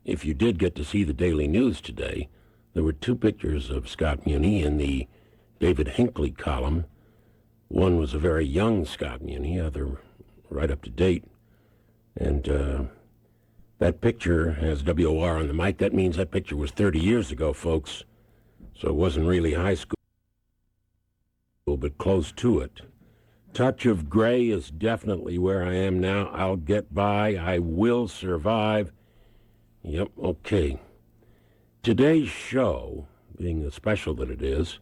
if you did get to see the Daily News today, there were two pictures of Scott Muni in the David Hinckley column. One was a very young Scott Muni, other right up to date. And that picture has WOR on the mic. That means that picture was 30 years ago, folks. So it wasn't really high school, but close to it. Touch of Gray is definitely where I am now. I'll get by. I will survive. Yep, okay. Today's show, being the special that it is,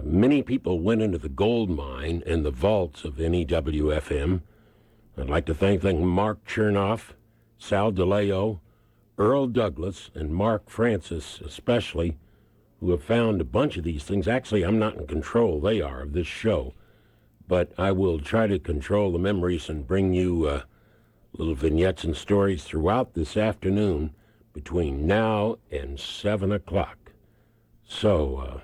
many people went into the gold mine and the vaults of Wnew-Fm. I'd like to thank Mark Chernoff, Sal DeLeo, Earl Douglas, and Mark Francis especially, who have found a bunch of these things. Actually, I'm not in control, they are, of this show. But I will try to control the memories and bring you little vignettes and stories throughout this afternoon between now and 7 o'clock. So,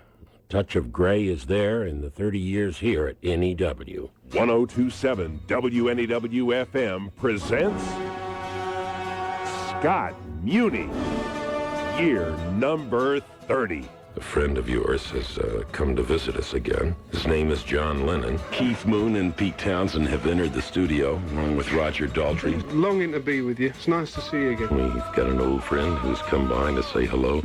Touch of Gray is there in the 30 years here at NEW. 1027 WNEW-FM presents Scott Muni, year number 30. A friend of yours has come to visit us again. His name is John Lennon. Keith Moon and Pete Townsend have entered the studio, along with Roger Daltrey. Longing to be with you. It's nice to see you again. We've got an old friend who's come by to say hello.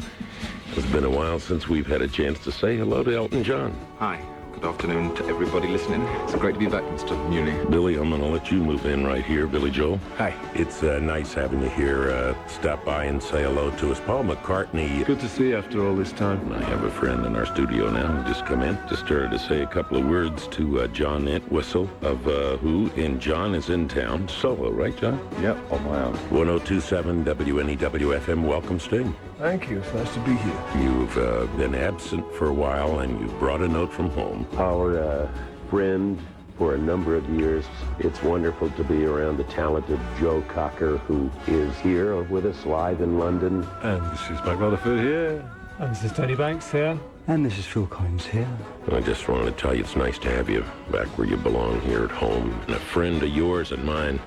It's been a while since we've had a chance to say hello to Elton John. Hi. Good afternoon to everybody listening. It's great to be back, Mr. Muni. Billy, I'm going to let you move in right here. Billy Joel. Hi. It's nice having you here. Stop by and say hello to us. Paul McCartney. Good to see you after all this time. I have a friend in our studio now who just come in. Just started to say a couple of words to John Entwistle of Who, and John is in town. Solo, right, John? Yep, on my own. 1027 WNEW-FM. Welcome, Sting. Thank you. It's nice to be here. You've been absent for a while, and you brought a note from home. Our friend for a number of years. It's wonderful to be around the talented Joe Cocker, who is here with us live in London. And this is Mike Rutherford here. And this is Tony Banks here. And this is Phil Collins here. I just wanted to tell you it's nice to have you back where you belong here at home. And a friend of yours and mine.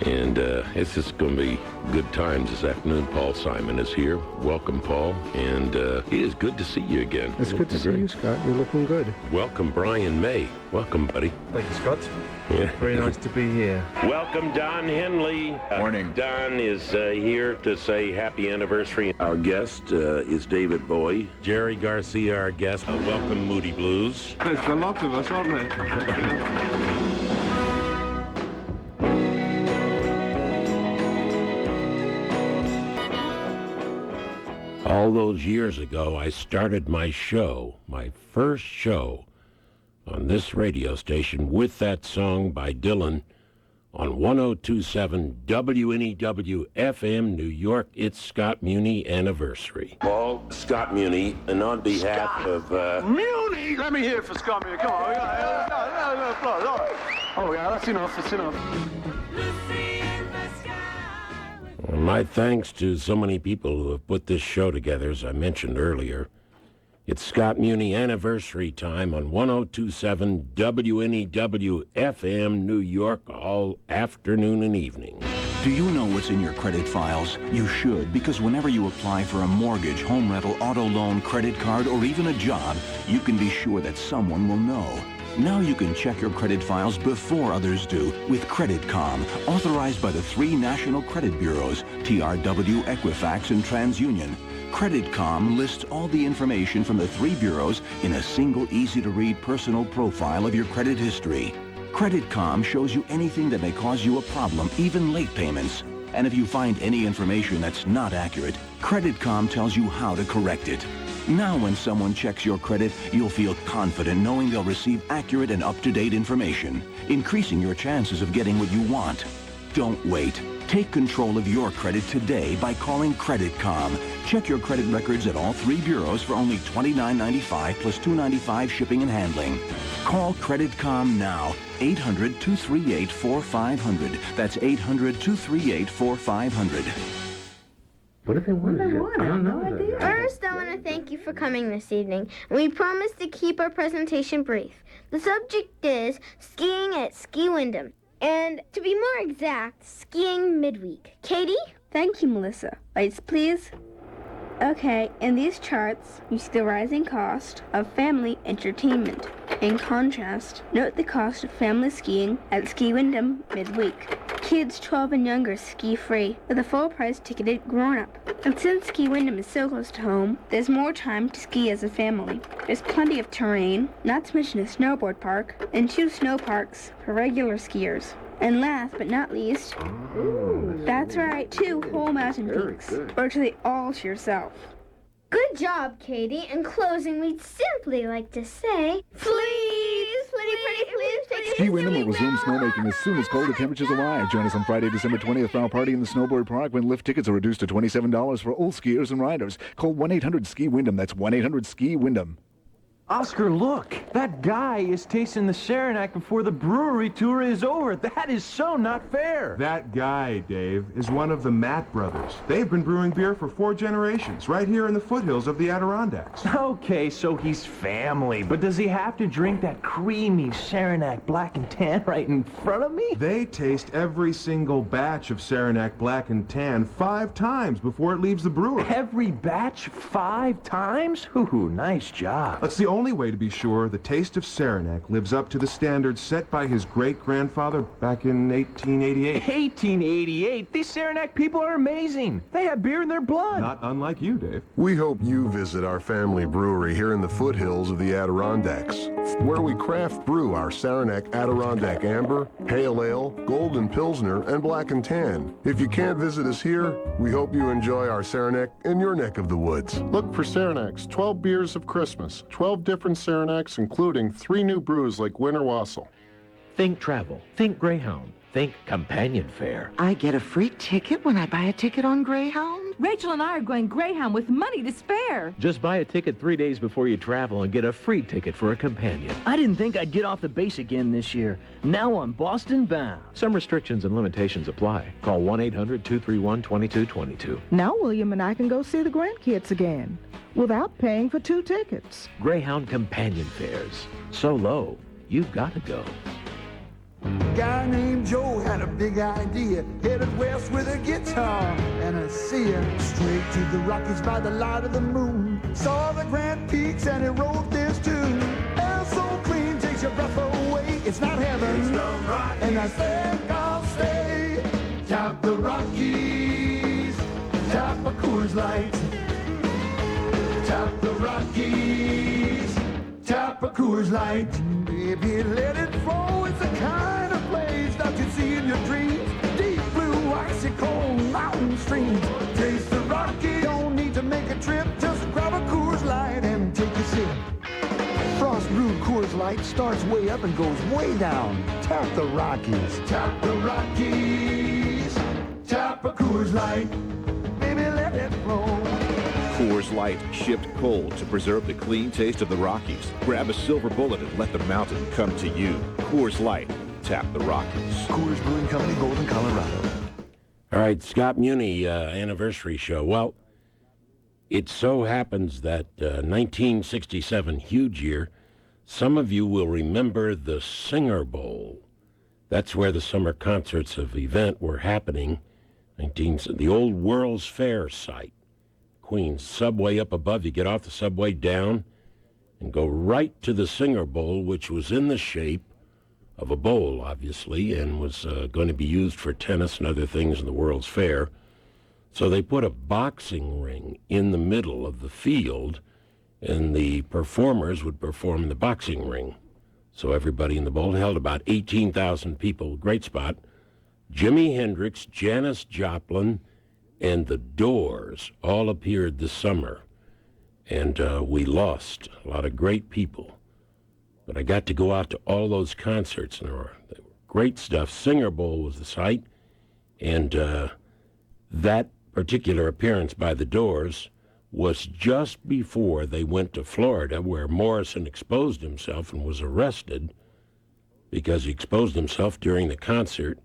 And it's just going to be good times this afternoon. Paul Simon is here. Welcome, Paul. And it is good to see you again. It's good to see you, Scott. You're looking good. Welcome, Brian May. Welcome, buddy. Thank you, Scott. Yeah. Very nice to be here. Welcome, Don Henley. Morning. Don is here to say happy anniversary. Our guest is David Bowie. Jerry Garcia, our guest. Welcome, Moody Blues. There's a lot of us, aren't there? All those years ago, I started my show, my first show, on this radio station with that song by Dylan on 1027 WNEW-FM, New York. It's Scott Muni anniversary. Paul, Scott Muni, and on behalf of... Muni! Let me hear it for Scott Muni. Come on. Oh, yeah, that's enough. That's enough. My thanks to so many people who have put this show together, as I mentioned earlier. It's Scott Muni anniversary time on 1027 WNEW-FM, New York, all afternoon and evening. Do you know what's in your credit files? You should, because whenever you apply for a mortgage, home rental, auto loan, credit card, or even a job, you can be sure that someone will know. Now you can check your credit files before others do with CreditCom, authorized by the 3 national credit bureaus, TRW, Equifax, and TransUnion. CreditCom lists all the information from the 3 bureaus in a single, easy-to-read personal profile of your credit history. CreditCom shows you anything that may cause you a problem, even late payments. And if you find any information that's not accurate, CreditCom tells you how to correct it. Now when someone checks your credit, you'll feel confident knowing they'll receive accurate and up-to-date information, increasing your chances of getting what you want. Don't wait. Take control of your credit today by calling CreditCom. Check your credit records at all 3 bureaus for only $29.95 plus $2.95 shipping and handling. Call CreditCom now. 800-238-4500. That's 800-238-4500. What do they want? I don't know. First, I want to thank you for coming this evening. We promise to keep our presentation brief. The subject is skiing at Ski Wyndham. And to be more exact, skiing midweek. Katie, Thank you, Melissa. Lights, please. Okay, in these charts, you see the rising cost of family entertainment. In contrast, note the cost of family skiing at Ski Wyndham midweek. Kids 12 and younger ski free with a full-price ticketed grown-up. And since Ski Wyndham is so close to home, there's more time to ski as a family. There's plenty of terrain, not to mention a snowboard park, and 2 snow parks for regular skiers. And last but not least, that's right, 2 whole mountain peaks, virtually all to yourself. Good job, Katie. In closing, we'd simply like to say, please, please. Ski Wyndham will resume snowmaking as soon as colder temperatures arrive. Join us on Friday, December 20th for our party in the Snowboard Park when lift tickets are reduced to $27 for all skiers and riders. Call 1-800-SKI-WYNDHAM. That's 1-800-SKI-WYNDHAM. Oscar, look! That guy is tasting the Saranac before the brewery tour is over. That is so not fair. That guy, Dave, is one of the Matt brothers. They've been brewing beer for 4 generations, right here in the foothills of the Adirondacks. Okay, so he's family, but does he have to drink that creamy Saranac Black and Tan right in front of me? They taste every single batch of Saranac Black and Tan 5 times before it leaves the brewery. Every batch 5 times? Ooh, nice job. That's the only way to be sure the taste of Saranac lives up to the standards set by his great-grandfather back in 1888. 1888? These Saranac people are amazing. They have beer in their blood. Not unlike you, Dave. We hope you visit our family brewery here in the foothills of the Adirondacks, where we craft brew our Saranac Adirondack Amber, Pale Ale, Golden Pilsner, and Black and Tan. If you can't visit us here, we hope you enjoy our Saranac in your neck of the woods. Look for Saranac's 12 Beers of Christmas. 12 different Saranacs, including 3 new brews like Winter Wassail. Think travel. Think Greyhound. Think companion fare. I get a free ticket when I buy a ticket on Greyhound? Rachel and I are going Greyhound with money to spare. Just buy a ticket 3 days before you travel and get a free ticket for a companion. I didn't think I'd get off the base again this year. Now I'm Boston bound. Some restrictions and limitations apply. Call 1-800-231-2222. Now William and I can go see the grandkids again without paying for 2 tickets. Greyhound companion fares. So low, you've got to go. A guy named Joe had a big idea, headed west with a guitar and a seer, straight to the Rockies by the light of the moon. Saw the Grand Peaks and he wrote this tune. Air so clean, takes your breath away. It's not heaven, it's and I think I'll stay. Tap the Rockies, tap a Coors Light. Tap the Rockies, tap a Coors Light. Baby, let it flow. It's the kind of place that you see in your dreams. Deep blue, icy cold mountain streams. Taste the Rockies. Don't need to make a trip. Just grab a Coors Light and take a sip. Frost brewed Coors Light starts way up and goes way down. Tap the Rockies. Tap the Rockies. Tap a Coors Light. Baby, let it flow. Coors Light, shipped cold to preserve the clean taste of the Rockies. Grab a silver bullet and let the mountain come to you. Coors Light, tap the Rockies. Coors Brewing Company, Golden, Colorado. All right, Scott Muni anniversary show. Well, it so happens that 1967, huge year, some of you will remember the Singer Bowl. That's where the summer concerts of the event were happening. The old World's Fair site. Queens, subway up above. You get off the subway down and go right to the Singer Bowl, which was in the shape of a bowl, obviously, and was going to be used for tennis and other things in the World's Fair. So they put a boxing ring in the middle of the field, and the performers would perform in the boxing ring. So everybody in the bowl held about 18,000 people. Great spot. Jimi Hendrix, Janis Joplin, and the Doors all appeared this summer, and we lost a lot of great people. But I got to go out to all those concerts, and they were great stuff. Singer Bowl was the site, and that particular appearance by the Doors was just before they went to Florida, where Morrison exposed himself and was arrested because he exposed himself during the concert.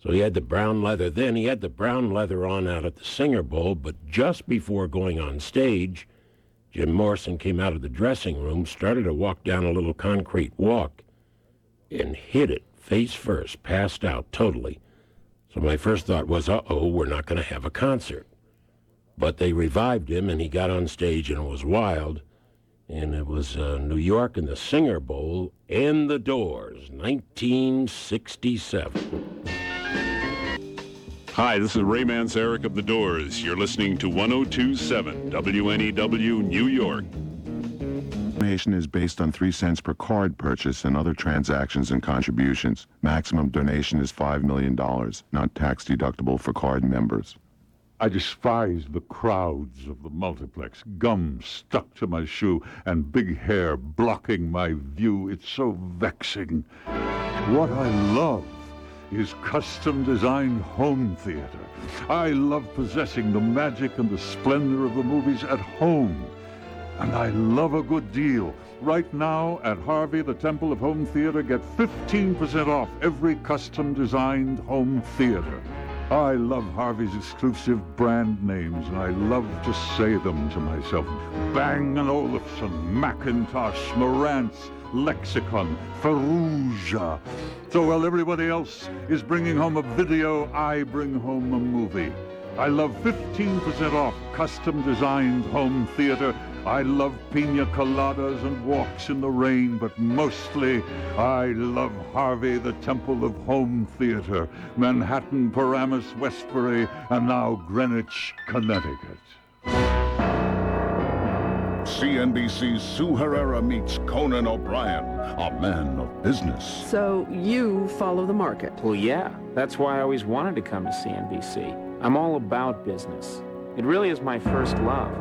So he had the brown leather then. He had the brown leather on out at the Singer Bowl, but just before going on stage, Jim Morrison came out of the dressing room, started to walk down a little concrete walk, and hit it face first, passed out totally. So my first thought was, uh-oh, we're not going to have a concert. But they revived him, and he got on stage, and it was wild. And it was New York and the Singer Bowl and the Doors, 1967. Hi, this is Ray Manzarek of the Doors. You're listening to 102.7 WNEW New York. Donation is based on 3 cents per card purchase and other transactions and contributions. Maximum donation is $5 million, not tax deductible for card members. I despise the crowds of the multiplex, gum stuck to my shoe and big hair blocking my view. It's so vexing. What I love is custom-designed home theater. I love possessing the magic and the splendor of the movies at home. And I love a good deal. Right now at Harvey, the Temple of Home Theater, get 15% off every custom-designed home theater. I love Harvey's exclusive brand names, and I love to say them to myself. Bang & Olufsen, Macintosh, Marantz, Lexicon, Ferrugia. So while everybody else is bringing home a video, I bring home a movie. I love 15% off custom-designed home theater. I love pina coladas and walks in the rain, but mostly I love Harvey, the Temple of Home Theater, Manhattan, Paramus, Westbury, and now Greenwich, Connecticut. CNBC's Sue Herrera meets Conan O'Brien, a man of business. So you follow the market? Well, yeah. That's why I always wanted to come to CNBC. I'm all about business. It really is my first love.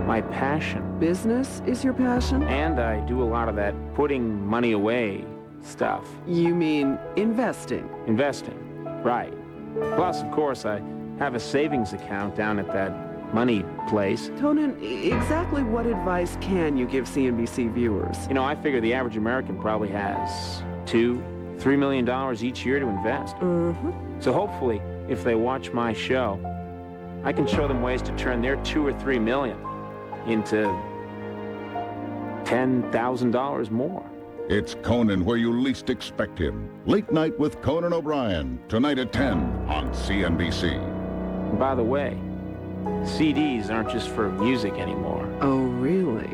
My passion. Business is your passion? And I do a lot of that putting money away stuff. You mean investing? Investing, right. Plus, of course, I have a savings account down at that money place. Conan, exactly what advice can you give CNBC viewers? You know, I figure the average American probably has $2-3 million each year to invest. So hopefully, if they watch my show, I can show them ways to turn their $2 or $3 million into $10,000 more. It's Conan where you least expect him. Late Night with Conan O'Brien, tonight at 10 on CNBC. And by the way, CDs aren't just for music anymore. Oh, really?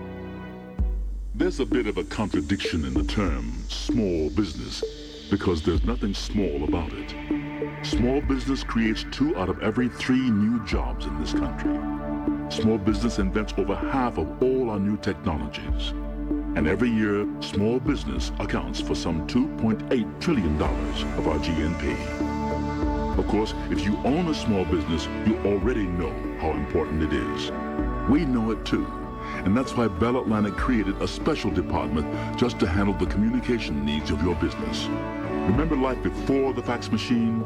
There's a bit of a contradiction in the term small business because there's nothing small about it. Small business creates 2 out of every 3 new jobs in this country. Small business invents over half of all our new technologies. And every year, small business accounts for some $2.8 trillion of our GNP. Of course, if you own a small business, you already know how important it is. We know it too. And that's why Bell Atlantic created a special department just to handle the communication needs of your business. Remember life before the fax machine?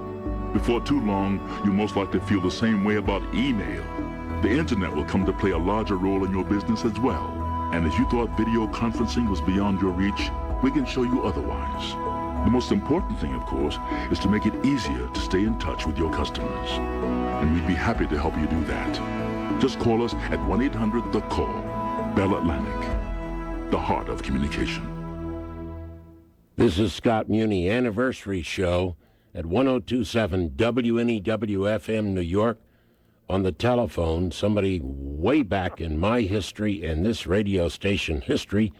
Before too long, you most likely feel the same way about email. The internet will come to play a larger role in your business as well. And if you thought video conferencing was beyond your reach, we can show you otherwise. The most important thing, of course, is to make it easier to stay in touch with your customers. And we'd be happy to help you do that. Just call us at 1-800-THE-CALL. Bell Atlantic, the heart of communication. This is Scott Muni Anniversary Show at 102.7 WNEW-FM New York. On the telephone, somebody way back in my history and this radio station history.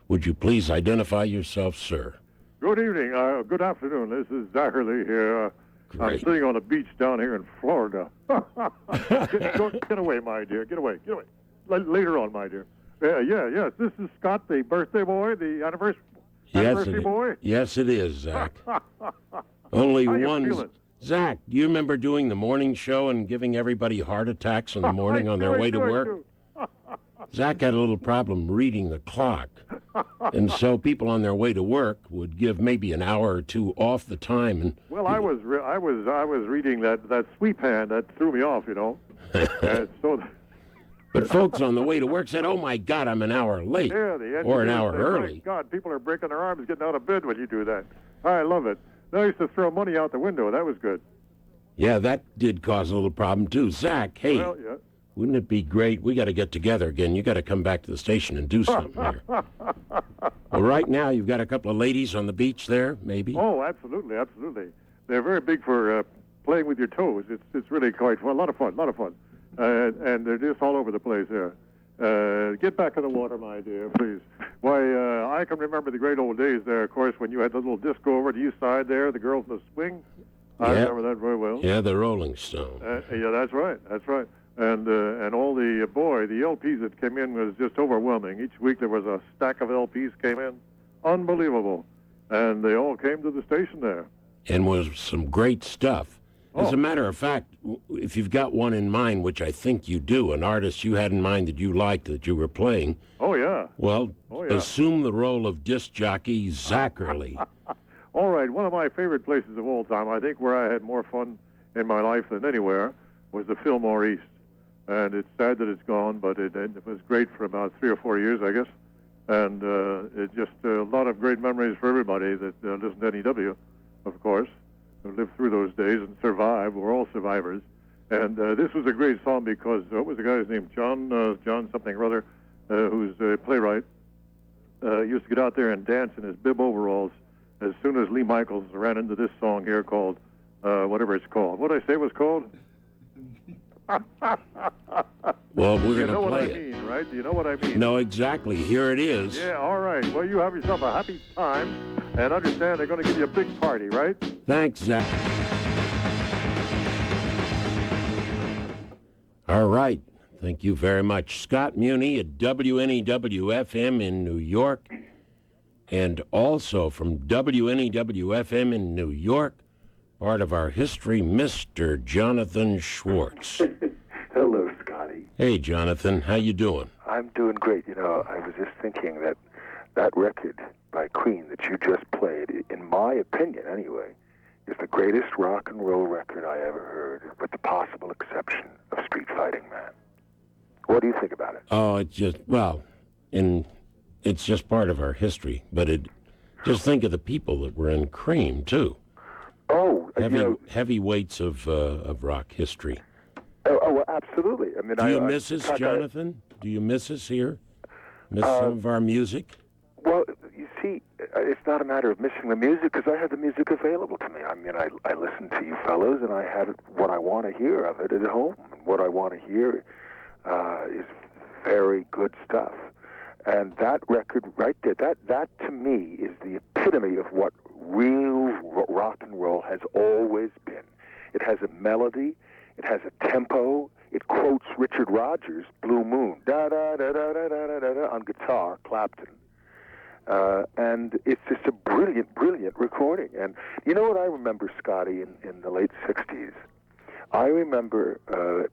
Would you please identify yourself, sir? Good evening. Good afternoon. This is Zachary here. I'm sitting on a beach down here in Florida. Get away, my dear. Get away. Get away. Later on, my dear. Yes. This is Scott, the birthday boy, the anniversary boy. Yes, it is, Zach. Only How you one. feeling? Zach, do you remember doing the morning show and giving everybody heart attacks in the morning on their way to work? Zach had a little problem reading the clock. And so people on their way to work would give maybe an hour or 2 off the time. And Well, I was reading that sweep hand that threw me off, you know. But folks on the way to work said, "Oh my God, I'm an hour late," or an hour early. My God, people are breaking their arms getting out of bed when you do that. I love it. I used to throw money out the window. That was good. Yeah, that did cause a little problem too. Zach, hey, Well, yeah. wouldn't it be great? We got to get together again. You got to come back to the station and do something here. Well, right now you've got a couple of ladies on the beach there, maybe. Oh, absolutely. They're very big for playing with your toes. It's really quite fun. A lot of fun. And they're just all over the place there. Get back in the water, my dear, please. Why, I can remember the great old days there, of course, when you had the little disco over to the east side there, the girls in the swing. I remember that very well. Yeah, the Rolling Stone. Yeah, that's right. And all the LPs that came in was just overwhelming. Each week there was a stack of LPs came in. Unbelievable. And they all came to the station there. And was some great stuff. As a matter of fact, if you've got one in mind, which I think you do, an artist you had in mind that you liked that you were playing. Oh, yeah. Well, assume the role of disc jockey Zachary. All right, one of my favorite places of all time, I think where I had more fun in my life than anywhere, was the Fillmore East. And it's sad that it's gone, but it was great for about 3 or 4 years, I guess. And it's just a lot of great memories for everybody that listen to NEW, of course, who lived through those days and survived. We're all survivors. And this was a great song because, what was the guy's name? John something or other, who's a playwright, used to get out there and dance in his bib overalls as soon as Lee Michaels ran into this song here called, whatever it's called. What did I say it was called? Well, we're going to play it. You know what I mean, right? Do you know what I mean? No, exactly. Here it is. Yeah, all right. Well, you have yourself a happy time, and understand they're going to give you a big party, right? Thanks, Zach. All right. Thank you very much. Scott Muni at WNEW-FM in New York, and also from WNEW-FM in New York, part of our history, Mr. Jonathan Schwartz. Hello, Scotty. Hey, Jonathan. How you doing? I'm doing great. You know, I was just thinking that record by Queen that you just played, in my opinion anyway, is the greatest rock and roll record I ever heard, with the possible exception of Street Fighting Man. What do you think about it? Oh, it's just, it's just part of our history, but just think of the people that were in Cream, too. Oh, heavyweights of rock history. Oh, absolutely. I mean, do you miss us, Jonathan? Do you miss us here? Miss some of our music? Well, you see, it's not a matter of missing the music because I have the music available to me. I mean, I listen to you fellows, and I have what I want to hear of it at home. And what I want to hear is very good stuff. And that record right there, that to me is the epitome of what real rock and roll has always been. It has a melody, it has a tempo, it quotes Richard Rodgers' Blue Moon, da-da-da-da-da-da-da-da, on guitar, Clapton. And it's just a brilliant, brilliant recording. And you know what I remember, Scotty, in the late 60s? I remember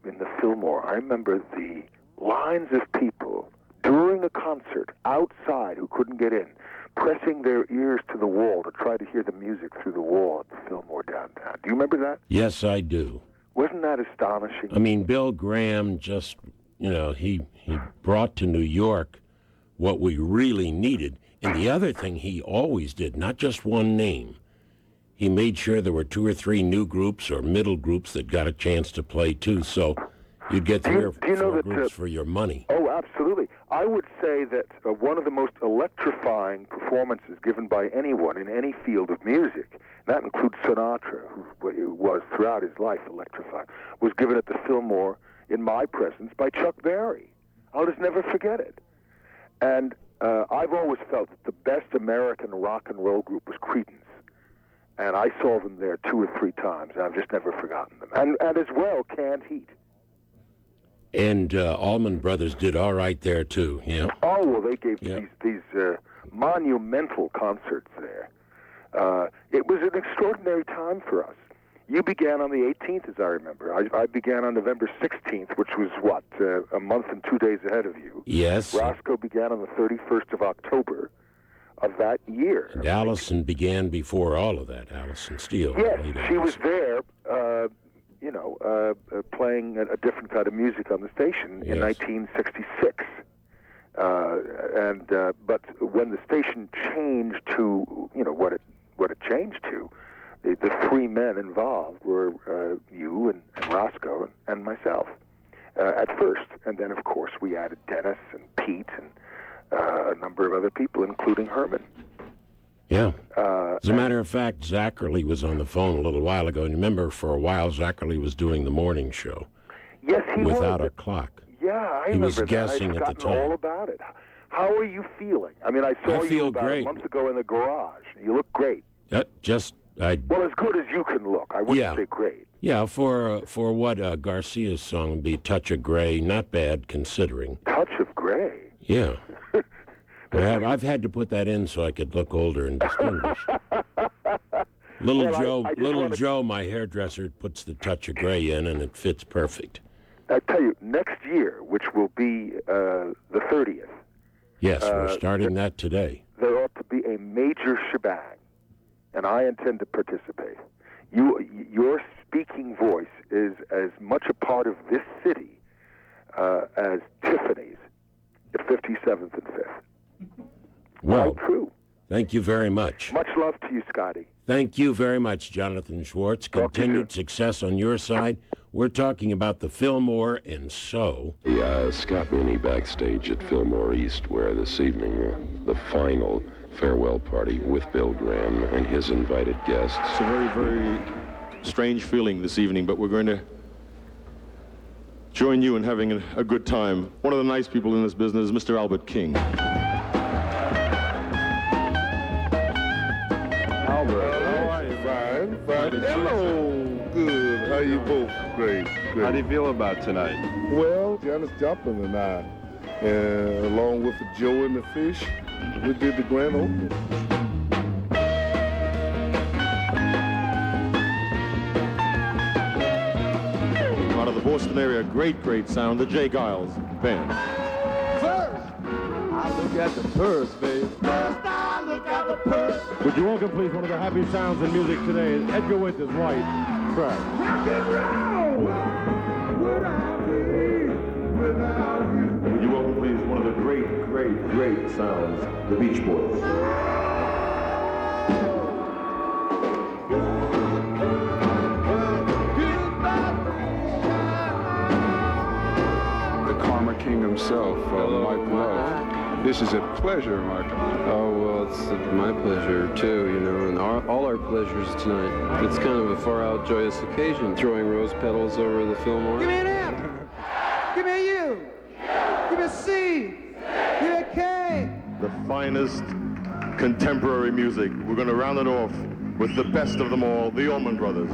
in the Fillmore, I remember the lines of people during a concert outside who couldn't get in, pressing their ears to the wall to try to hear the music through the wall at the Fillmore downtown. Do you remember that? Yes, I do. Wasn't that astonishing? I mean, Bill Graham just, he brought to New York what we really needed. And the other thing he always did, not just one name, he made sure there were 2 or 3 new groups or middle groups that got a chance to play, too. So you'd get 3 or 4 groups for your money. Oh, absolutely. I would say that one of the most electrifying performances given by anyone in any field of music, and that includes Sinatra, who was throughout his life electrifying, was given at the Fillmore in my presence by Chuck Berry. I'll just never forget it. And I've always felt that the best American rock and roll group was Creedence. And I saw them there 2 or 3 times, and I've just never forgotten them. And as well, Canned Heat. And Allman Brothers did all right there, too, yeah. Oh, well, they gave these monumental concerts there. It was an extraordinary time for us. You began on the 18th, as I remember. I began on November 16th, which was, a month and 2 days ahead of you. Yes. Roscoe began on the 31st of October of that year. And Allison began before all of that, Allison Steele. Yes, she was there, playing a different kind of music on the station in 1966. But when the station changed to, what it changed to, the 3 men involved were you and Roscoe and myself at first. And then, of course, we added Dennis and Pete and a number of other people, including Herman. Yeah. As a matter of fact, Zachary was on the phone a little while ago. And remember, for a while, Zachary was doing the morning show. Yes, he was. Without a clock. Yeah, I He remember was that. guessing I'd at the forgotten time. all about it. How are you feeling? I mean, I saw I feel you about great. a month ago in the garage. You look great. Well, as good as you can look. I wouldn't say great. Yeah, for what Garcia's song would be Touch of Gray, not bad considering. Touch of Gray? Yeah. I've had to put that in so I could look older and distinguished. Little Joe, my hairdresser, puts the Touch of Gray in, and it fits perfect. I tell you, next year, which will be the 30th. Yes, we're starting that today. There ought to be a major shebang, and I intend to participate. Your speaking voice is as much a part of this city as Tiffany's at 57th and 5th. Well, true. Thank you very much. Much love to you, Scotty. Thank you very much, Jonathan Schwartz. Continued success on your side. We're talking about the Fillmore and so. Scott Muni backstage at Fillmore East, where this evening the final farewell party with Bill Graham and his invited guests. It's a very, very strange feeling this evening, but we're going to join you in having a good time. One of the nice people in this business is Mr. Albert King. Albert, how are you? Fine. Hello. Good. How you both? Great. How do you feel about tonight? Well, Janis Joplin and I, along with Joe and the Fish, we did the grand opening. Out of the Boston area, great sound, the Jay Giles Band. First, I look at the purse, babe. First, I look at the purse. Would you welcome, please, one of the happy sounds in music today, Edgar Winter's White Track. Rock and roll! Would I be without you? Would you welcome, please, one of the great sounds, the Beach Boys. The Karma King himself, Mike Love. This is a pleasure, Mike. Oh, well, it's my pleasure, too, you know, and all our pleasures tonight. It's kind of a far-out, joyous occasion, throwing rose petals over the Fillmore. Give me an M. Give me a U. Give me a C. Give me a K. The finest contemporary music. We're going to round it off with the best of them all, the Allman Brothers.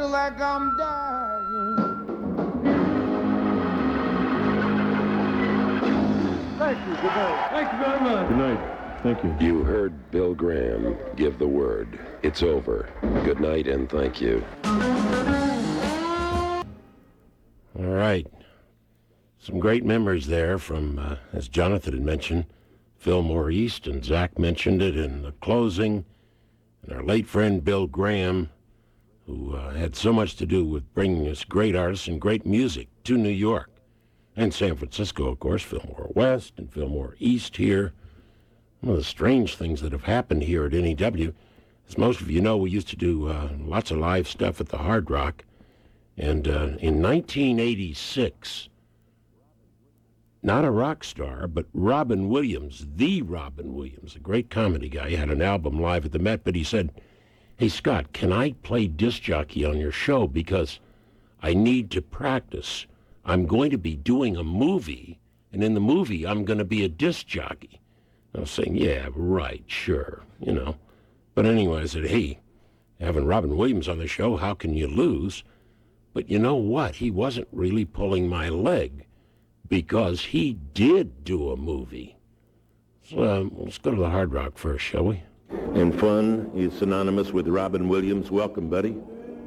Like I'm dying. Thank you. Good night. Thank you very much. Good night. Thank you. You heard Bill Graham give the word. It's over. Good night and thank you. All right. Some great memories there from, as Jonathan had mentioned, Fillmore East, and Zach mentioned it in the closing, and our late friend Bill Graham, who had so much to do with bringing us great artists and great music to New York and San Francisco, of course, Fillmore West and Fillmore East here. One of the strange things that have happened here at NEW, as most of you know, we used to do lots of live stuff at the Hard Rock. And in 1986, not a rock star, but Robin Williams, the Robin Williams, a great comedy guy, he had an album live at the Met, but he said, "Hey, Scott, can I play disc jockey on your show because I need to practice? I'm going to be doing a movie, and in the movie, I'm going to be a disc jockey." I was saying, yeah, right, sure, you know. But anyway, I said, hey, having Robin Williams on the show, how can you lose? But you know what? He wasn't really pulling my leg because he did do a movie. So let's go to the Hard Rock first, shall we? And fun is synonymous with Robin Williams. Welcome, buddy.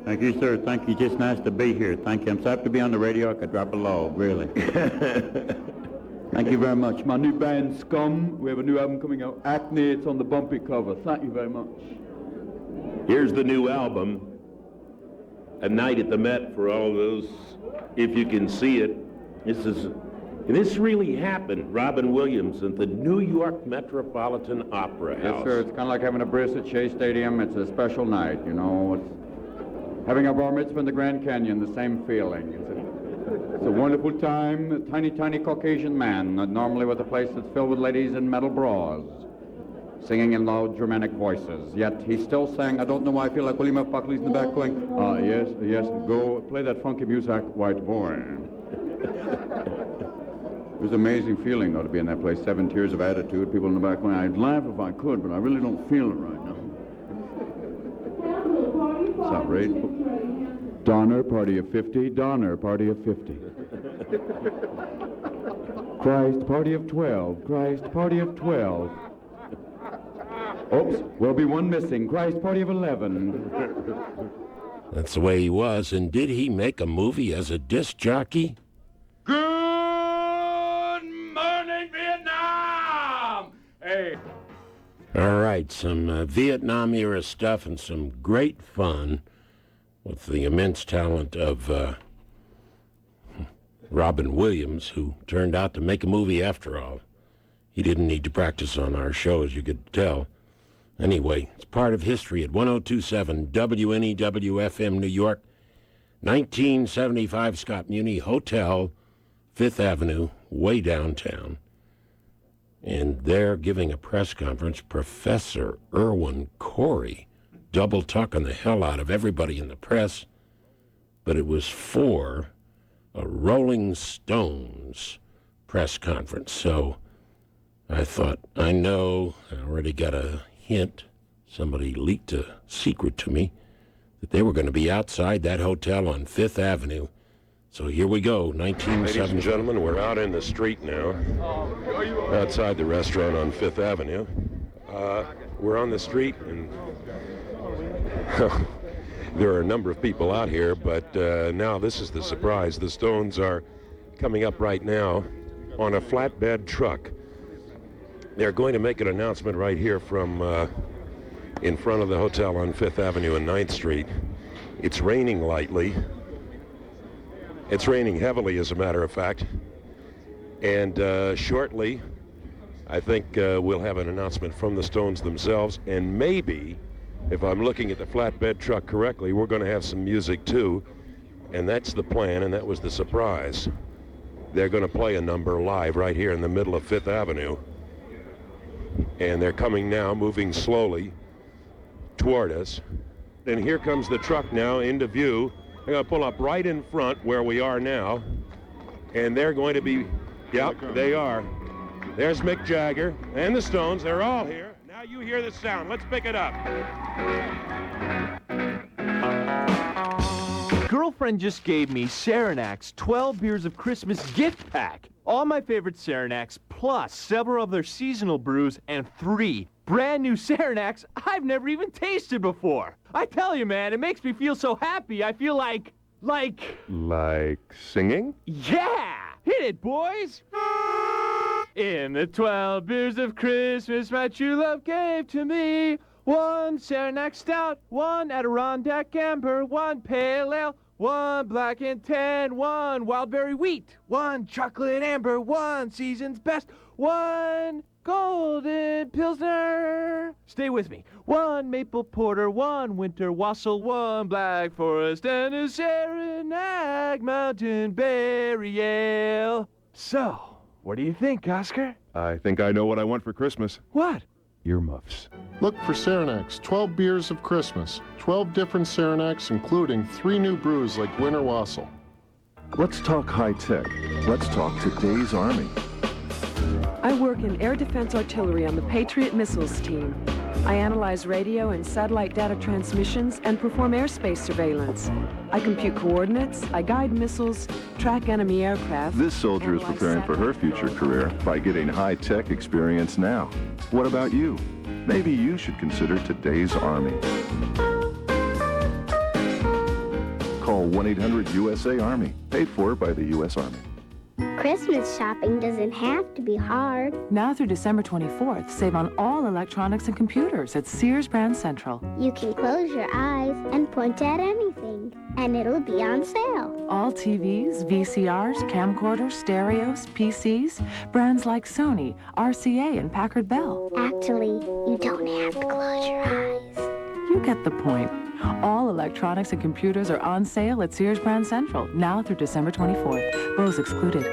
Thank you, sir. Thank you. Just nice to be here. Thank you. I'm so happy to be on the radio. I could drop a log, really. Thank you very much. My new band, Scum. We have a new album coming out, Acne. It's on the bumpy cover. Thank you very much. Here's the new album, A Night at the Met, for all of those, if you can see it. This is This really happened, Robin Williams, at the New York Metropolitan Opera House. Yes, sir. It's kind of like having a bris at Shea Stadium. It's a special night, you know. It's having a bar mitzvah in the Grand Canyon, the same feeling. It's a wonderful time. A tiny, tiny Caucasian man, normally with a place that's filled with ladies in metal bras, singing in loud Germanic voices. Yet he still sang, I don't know why I feel like William F. Buckley's in the back going, yes, go play that funky music, white boy. It was an amazing feeling, though, to be in that place. 7 tiers of attitude, people in the back going, I'd laugh if I could, but I really don't feel it right now. It's outrageous. Donner, party of 50. Donner, party of 50. Christ, party of 12. Christ, party of 12. Oops, will be one missing. Christ, party of 11. That's the way he was. And did he make a movie as a disc jockey? Good morning, Vietnam! Hey. All right, some Vietnam-era stuff and some great fun with the immense talent of Robin Williams, who turned out to make a movie after all. He didn't need to practice on our show, as you could tell. Anyway, it's part of history at 1027 Wnew-Fm, New York. 1975 Scott Muni Hotel, 5th Avenue, way downtown. And they're giving a press conference. Professor Irwin Corey double-talking the hell out of everybody in the press. But it was for a Rolling Stones press conference. So I thought, I know, I already got a hint. Somebody leaked a secret to me that they were going to be outside that hotel on 5th Avenue. So here we go, 1970. Ladies and gentlemen, we're out in the street now, outside the restaurant on 5th Avenue. We're on the street, and there are a number of people out here, but now this is the surprise. The Stones are coming up right now on a flatbed truck. They're going to make an announcement right here from in front of the hotel on 5th Avenue and 9th Street. It's raining lightly. It's raining heavily, as a matter of fact. And shortly, I think we'll have an announcement from the Stones themselves. And maybe, if I'm looking at the flatbed truck correctly, we're going to have some music too. And that's the plan, and that was the surprise. They're going to play a number live right here in the middle of 5th Avenue. And they're coming now, moving slowly toward us. And here comes the truck now into view. They're going to pull up right in front where we are now. And they're going to be, yep, they are. There's Mick Jagger and the Stones. They're all here. Now you hear the sound. Let's pick it up. Girlfriend just gave me Saranac's 12 Beers of Christmas gift pack. All my favorite Saranacs, plus several of their seasonal brews, and 3 brand new Saranacs I've never even tasted before. I tell you, man, it makes me feel so happy. I feel like... Like singing? Yeah! Hit it, boys! In the 12 beers of Christmas my true love gave to me, 1 Saranac Stout, 1 Adirondack Amber, 1 Pale Ale, 1 Black and Tan, 1 Wildberry Wheat, 1 Chocolate Amber, 1 Season's Best, 1 Golden Pilsner. Stay with me. 1 Maple Porter, 1 Winter Wassail, 1 Black Forest, and a Saranac Mountain Berry Ale. So, what do you think, Oscar? I think I know what I want for Christmas. What? Earmuffs. Look for Saranac's 12 Beers of Christmas. 12 different Saranacs, including 3 new brews like Winter Wassail. Let's talk high-tech. Let's talk today's Army. I work in air defense artillery on the Patriot missiles team. I analyze radio and satellite data transmissions and perform airspace surveillance. I compute coordinates, I guide missiles, track enemy aircraft. This soldier is preparing for her future career by getting high-tech experience now. What about you? Maybe you should consider today's Army. Call 1-800-USA-ARMY, paid for by the U.S. Army. Christmas shopping doesn't have to be hard. Now through December 24th, save on all electronics and computers at Sears Brand Central. You can close your eyes and point at anything, and it'll be on sale. All TVs, VCRs, camcorders, stereos, PCs, brands like Sony, RCA, and Packard Bell. Actually, you don't have to close your eyes. You get the point. All electronics and computers are on sale at Sears Brand Central, now through December 24th. Bose excluded.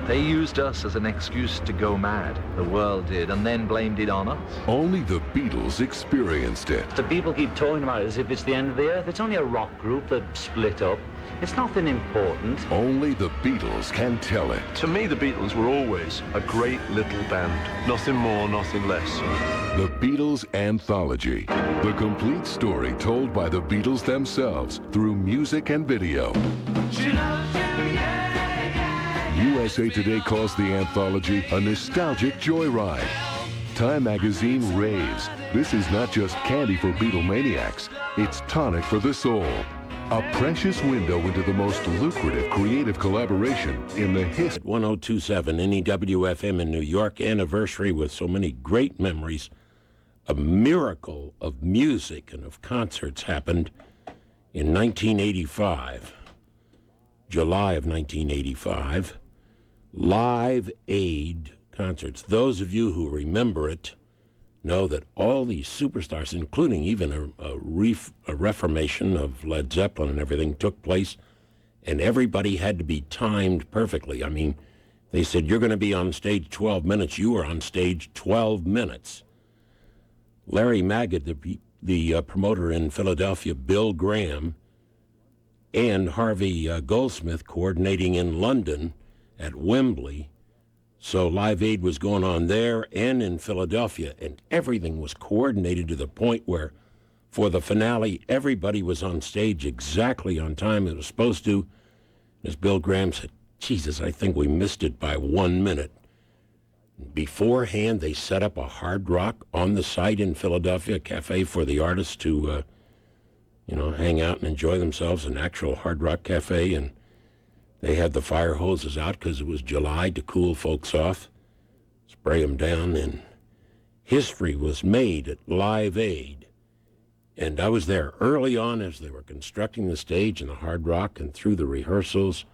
They used us as an excuse to go mad. The world did, and then blamed it on us. Only the Beatles experienced it. The people keep talking about it as if it's the end of the earth. It's only a rock group that split up. It's nothing important. Only the Beatles can tell it. To me, the Beatles were always a great little band. Nothing more, nothing less. The Beatles Anthology. The complete story told by the Beatles themselves through music and video. USA Today calls the anthology a nostalgic joyride. Time magazine raves. This is not just candy for Beatlemaniacs. It's tonic for the soul. A precious window into the most lucrative creative collaboration in the history. 1027 Wnew-Fm in New York, anniversary with so many great memories. A miracle of music and of concerts happened in 1985, July of 1985. Live Aid concerts. Those of you who remember it know that all these superstars, including even a reformation of Led Zeppelin and everything, took place, and everybody had to be timed perfectly. I mean, they said, you're going to be on stage 12 minutes. You were on stage 12 minutes. Larry Magid, the promoter in Philadelphia, Bill Graham, and Harvey Goldsmith coordinating in London at Wembley. So Live Aid was going on there and in Philadelphia, and everything was coordinated to the point where for the finale, everybody was on stage exactly on time it was supposed to. As Bill Graham said, Jesus, I think we missed it by 1 minute. Beforehand, they set up a Hard Rock on the site in Philadelphia, a cafe for the artists to, hang out and enjoy themselves, an actual Hard Rock cafe, and they had the fire hoses out because it was July to cool folks off, spray them down, and history was made at Live Aid. And I was there early on as they were constructing the stage and the Hard Rock and through the rehearsals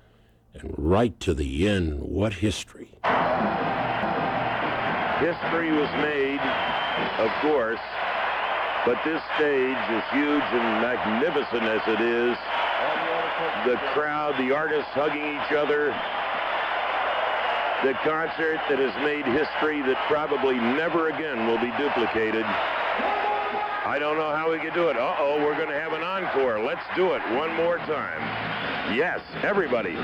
and right to the end. What history. History was made, of course, but this stage, as huge and magnificent as it is, the crowd, the artists hugging each other, the concert that has made history that probably never again will be duplicated. I don't know how we can do it. Uh-oh, we're going to have an encore. Let's do it one more time. Yes, everybody.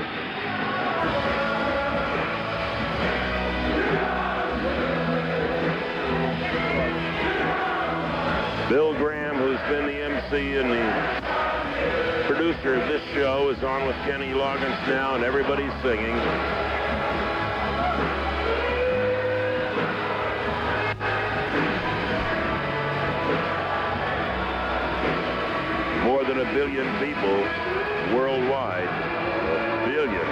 Bill Graham, who's been the MC and the producer of this show, is on with Kenny Loggins now, and everybody's singing. More than 1 billion people worldwide. 1 billion.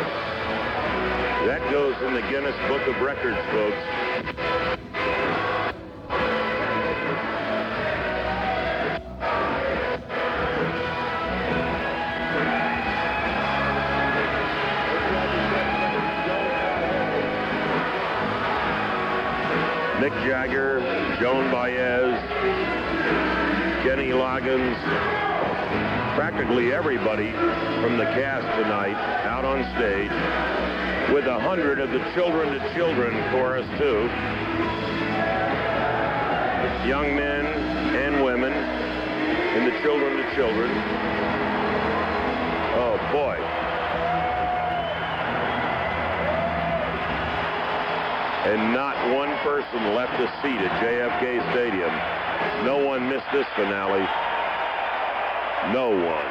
That goes in the Guinness Book of Records, folks. Mick Jagger, Joan Baez, Kenny Loggins, practically everybody from the cast tonight out on stage with 100 of the Children to Children chorus too. Young men and women in the Children to Children. Oh boy. And not one person left a seat at JFK Stadium. No one missed this finale. No one.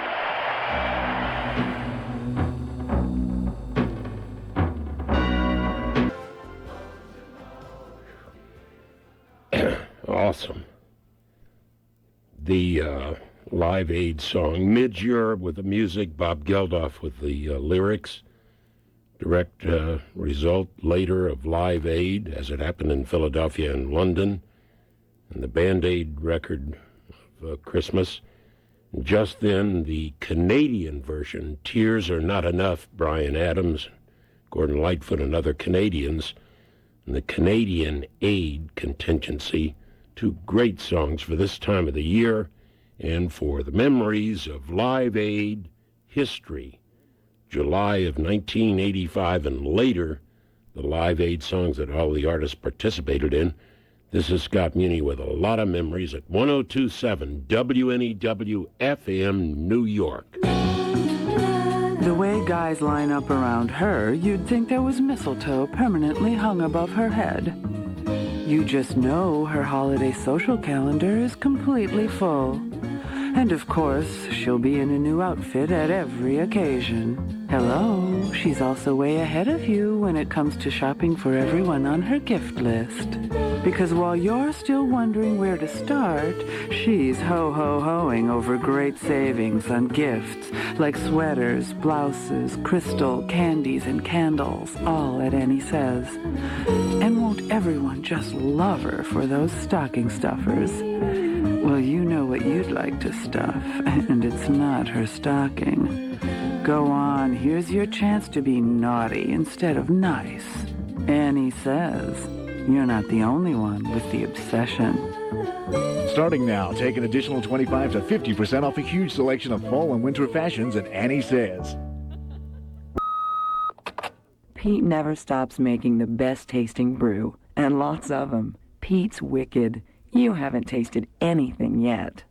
Awesome. The Live Aid song, Mid-Europe with the music, Bob Geldof with the lyrics. direct result later of Live Aid, as it happened in Philadelphia and London, and the Band-Aid record of Christmas. Just then, the Canadian version, Tears Are Not Enough, Bryan Adams, Gordon Lightfoot, and other Canadians, and the Canadian Aid contingency, two great songs for this time of the year and for the memories of Live Aid history. July of 1985 and later, the Live Aid songs that all the artists participated in. This is Scott Muni with a lot of memories at 102.7 WNEW-FM, New York. The way guys line up around her, you'd think there was mistletoe permanently hung above her head. You just know her holiday social calendar is completely full. And of course, she'll be in a new outfit at every occasion. Hello, she's also way ahead of you when it comes to shopping for everyone on her gift list. Because while you're still wondering where to start, she's ho-ho-hoing over great savings on gifts like sweaters, blouses, crystal, candies, and candles, all at Annie Says. And won't everyone just love her for those stocking stuffers? Well, you know what you'd like to stuff, and it's not her stocking. Go on, here's your chance to be naughty instead of nice. Annie Says. You're not the only one with the obsession. Starting now, take an additional 25 to 50% off a huge selection of fall and winter fashions at Annie Says. Pete never stops making the best tasting brew, and lots of them. Pete's wicked. You haven't tasted anything yet.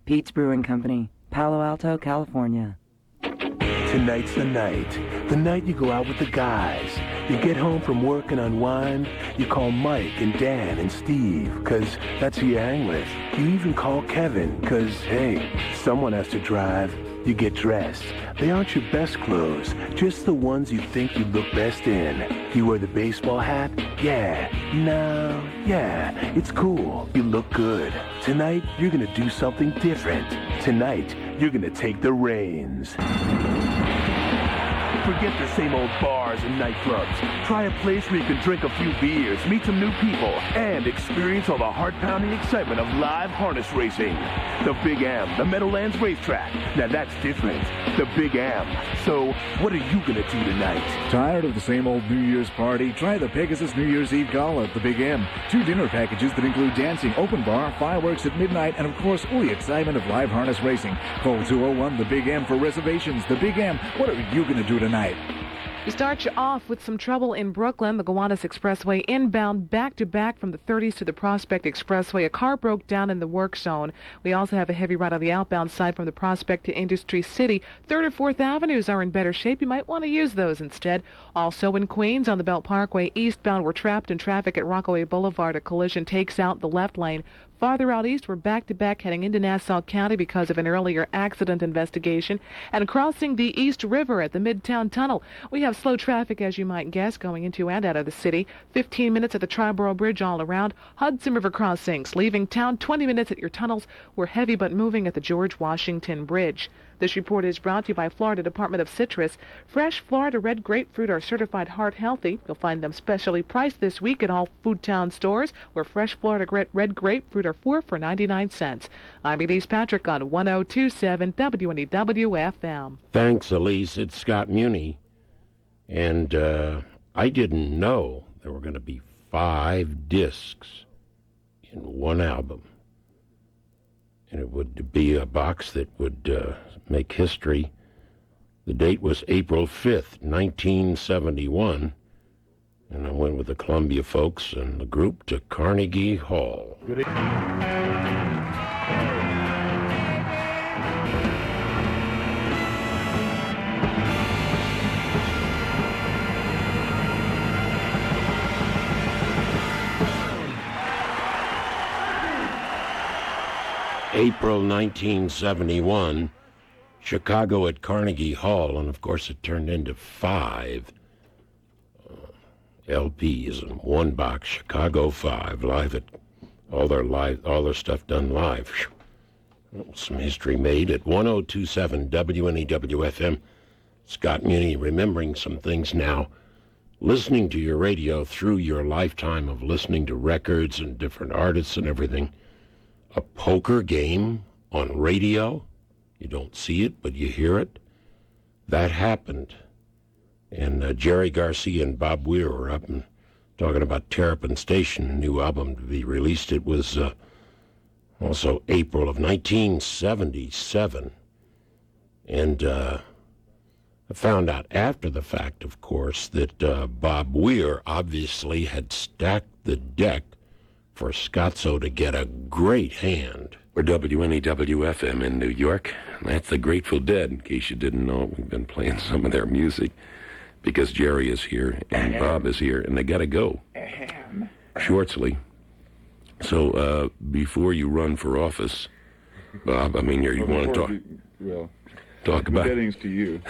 Pete's Brewing Company, Palo Alto, California. Tonight's the night you go out with the guys. You get home from work and unwind. You call Mike and Dan and Steve, 'cause that's who you hang with. You even call Kevin, 'cause, hey, someone has to drive. You get dressed. They aren't your best clothes, just the ones you think you look best in. You wear the baseball hat? Yeah. No. Yeah. It's cool. You look good. Tonight, you're gonna do something different. Tonight, you're gonna take the reins. Forget the same old bars and nightclubs. Try a place where you can drink a few beers, meet some new people, and experience all the heart-pounding excitement of live harness racing. The Big M, the Meadowlands Racetrack. Now that's different. The Big M. So, what are you gonna do tonight? Tired of the same old New Year's party? Try the Pegasus New Year's Eve Gala at the Big M. 2 dinner packages that include dancing, open bar, fireworks at midnight, and of course, all the excitement of live harness racing. Call 201 The Big M for reservations. The Big M. What are you gonna do tonight? We start you off with some trouble in Brooklyn. The Gowanus Expressway inbound back-to-back from the 30s to the Prospect Expressway. A car broke down in the work zone. We also have a heavy ride on the outbound side from the Prospect to Industry City. 3rd or 4th Avenues are in better shape. You might want to use those instead. Also in Queens on the Belt Parkway eastbound, we're trapped in traffic at Rockaway Boulevard. A collision takes out the left lane. Farther out east, we're back-to-back heading into Nassau County because of an earlier accident investigation. And crossing the East River at the Midtown Tunnel, we have slow traffic, as you might guess, going into and out of the city. 15 minutes at the Triborough Bridge all around. Hudson River crossings, leaving town. 20 minutes at your tunnels. We're heavy but moving at the George Washington Bridge. This report is brought to you by Florida Department of Citrus. Fresh Florida red grapefruit are certified heart healthy. You'll find them specially priced this week at all Food Town stores, where fresh Florida red grapefruit are 4 for 99 cents. I'm Elise Patrick on 102.7 WNEW-FM. Thanks, Elise. It's Scott Muni. And I didn't know there were going to be 5 discs in one album. And it would be a box that would make history. The date was April 5th, 1971. And I went with the Columbia folks and the group to Carnegie Hall. Good evening. April 1971, Chicago at Carnegie Hall, and of course it turned into 5 LPs in one box. Chicago 5, live at all their stuff done live. Some history made at 102.7 WNEW-FM. Scott Muni, remembering some things now, listening to your radio through your lifetime of listening to records and different artists and everything. A poker game on radio, you don't see it, but you hear it. That happened. And Jerry Garcia and Bob Weir were up and talking about Terrapin Station, a new album to be released. It was also April of 1977. And I found out after the fact, of course, that Bob Weir obviously had stacked the deck for Scotso to get a great hand. We're Wnew-Fm in New York. That's the Grateful Dead, in case you didn't know. We've been playing some of their music because Jerry is here and Bob is here, and they got to go shortly. So before you run for office, Bob, I mean, you want to talk? Talk about Betting's to you.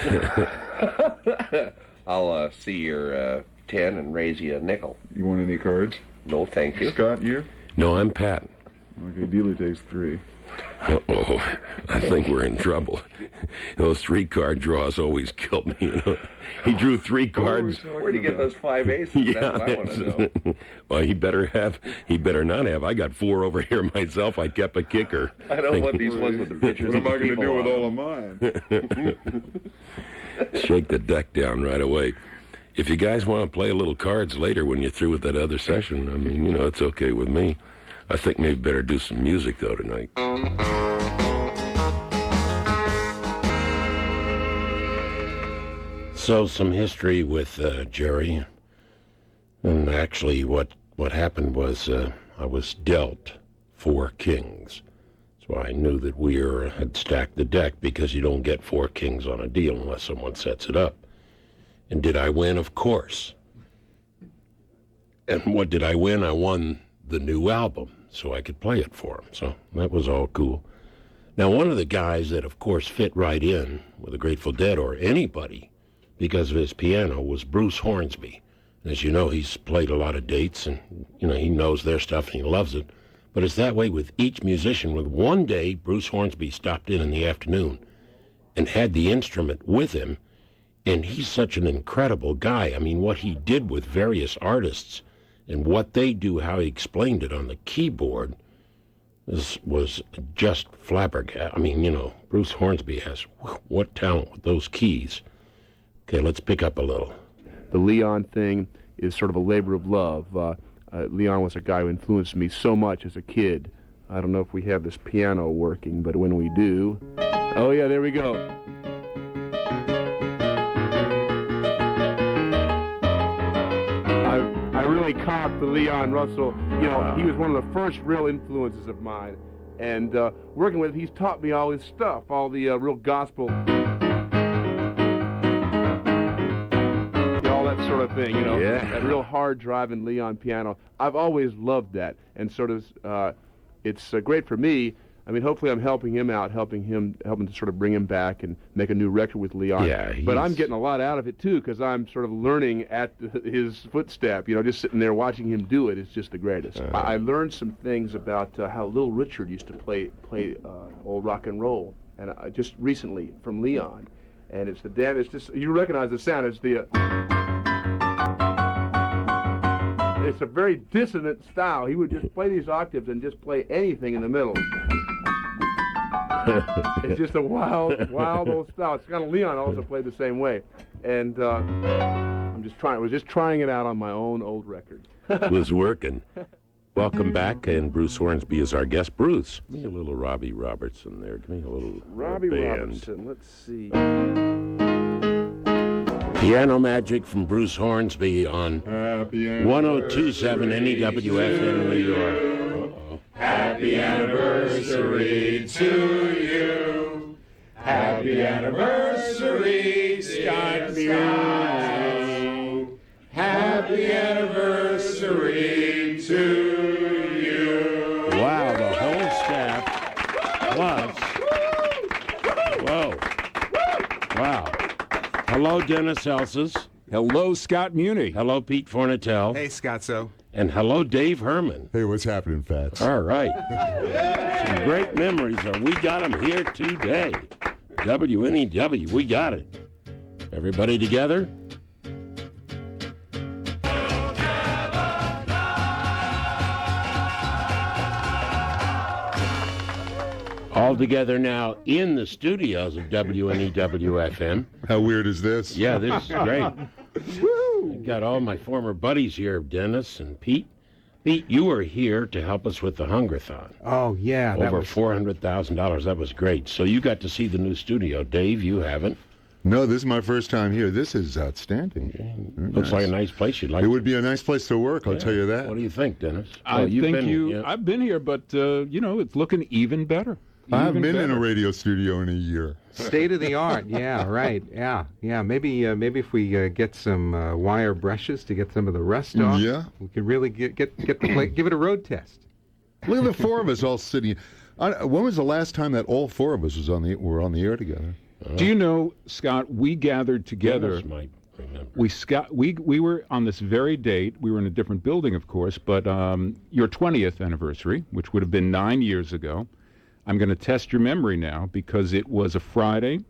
I'll see your 10 and raise you a nickel. You want any cards? No, thank you. Scott, you? No, I'm Pat. Okay, dealer takes 3. Uh-oh, I think we're in trouble. Those 3-card draws always killed me, you know. He drew 3 cards. Where'd you get those 5 aces? Yeah, that's what I want to know. Well, he better not have. I got 4 over here myself. I kept a kicker. I don't want these ones with the pictures. What am I going to do with all of mine? Shake the deck down right away. If you guys want to play a little cards later when you're through with that other session, I mean, you know, it's okay with me. I think maybe better do some music, though, tonight. So some history with Jerry. And actually what happened was I was dealt 4 kings. So I knew that Weir had stacked the deck because you don't get 4 kings on a deal unless someone sets it up. And did I win? Of course. And what did I win? I won the new album, so I could play it for him. So that was all cool. Now, one of the guys that, of course, fit right in with the Grateful Dead or anybody because of his piano was Bruce Hornsby. And as you know, he's played a lot of dates, and, you know, he knows their stuff and he loves it. But it's that way with each musician. With one day, Bruce Hornsby stopped in the afternoon and had the instrument with him, and he's such an incredible guy. I mean, what he did with various artists and what they do, how he explained it on the keyboard, was just flabbergasted. I mean, you know, Bruce Hornsby has what talent with those keys. Okay, let's pick up a little. The Leon thing is sort of a labor of love. Leon was a guy who influenced me so much as a kid. I don't know if we have this piano working, but when we do... Oh, yeah, there we go. I really copped the Leon Russell. You know, he was one of the first real influences of mine. And working with him, he's taught me all his stuff, all the real gospel... sort of thing, you know, that real hard driving Leon piano. I've always loved that, and sort of, it's great for me. I mean, hopefully I'm helping him out, helping to sort of bring him back and make a new record with Leon. Yeah, but I'm getting a lot out of it too, because I'm sort of learning at his footstep. You know, just sitting there watching him do it is just the greatest. I learned some things about how Little Richard used to play old rock and roll, and just recently from Leon, and it's just you recognize the sound. It's the it's a very dissonant style. He would just play these octaves and just play anything in the middle. It's just a wild old style. It's kind of Leon also played the same way. And I was just trying it out on my own old record. It was working. Welcome back, and Bruce Hornsby is our guest. Bruce, give me a little Robbie Robertson there. Give me a little Robbie band. Robertson, let's see. Piano Magic from Bruce Hornsby on 102.7 NEWFM New York. Happy anniversary to you. Happy anniversary, Scott Muni. Happy anniversary to you. Wow, the whole staff plus. Whoa. Wow. Hello, Dennis Elsas. Hello, Scott Muni. Hello, Pete Fornatel. Hey, Scotso. And hello, Dave Herman. Hey, what's happening, Fats? All right. Some great memories. We got them here today. WNEW, we got it. Everybody together? All together now in the studios of Wnew-Fm. How weird is this? Yeah, this is great. Woo! Got all my former buddies here, Dennis and Pete. Pete, you were here to help us with the Hungerthon. Oh, yeah. Over $400,000. That was great. So you got to see the new studio. Dave, you haven't. No, this is my first time here. This is outstanding. Looks like a nice place. You'd like. It would be a nice place to work, I'll tell you that. What do you think, Dennis? I've been here, but, it's looking even better. I haven't been in a radio studio in a year. State of the art, yeah, right, yeah. Maybe if we get some wire brushes to get some of the rust off, we could really get the play, give it a road test. Look at the four of us all sitting. When was the last time that all four of us were on the air together? Do you know, Scott? We gathered together. We were on this very date. We were in a different building, of course, but your 20th anniversary, which would have been 9 years ago. I'm going to test your memory now because it was a Friday,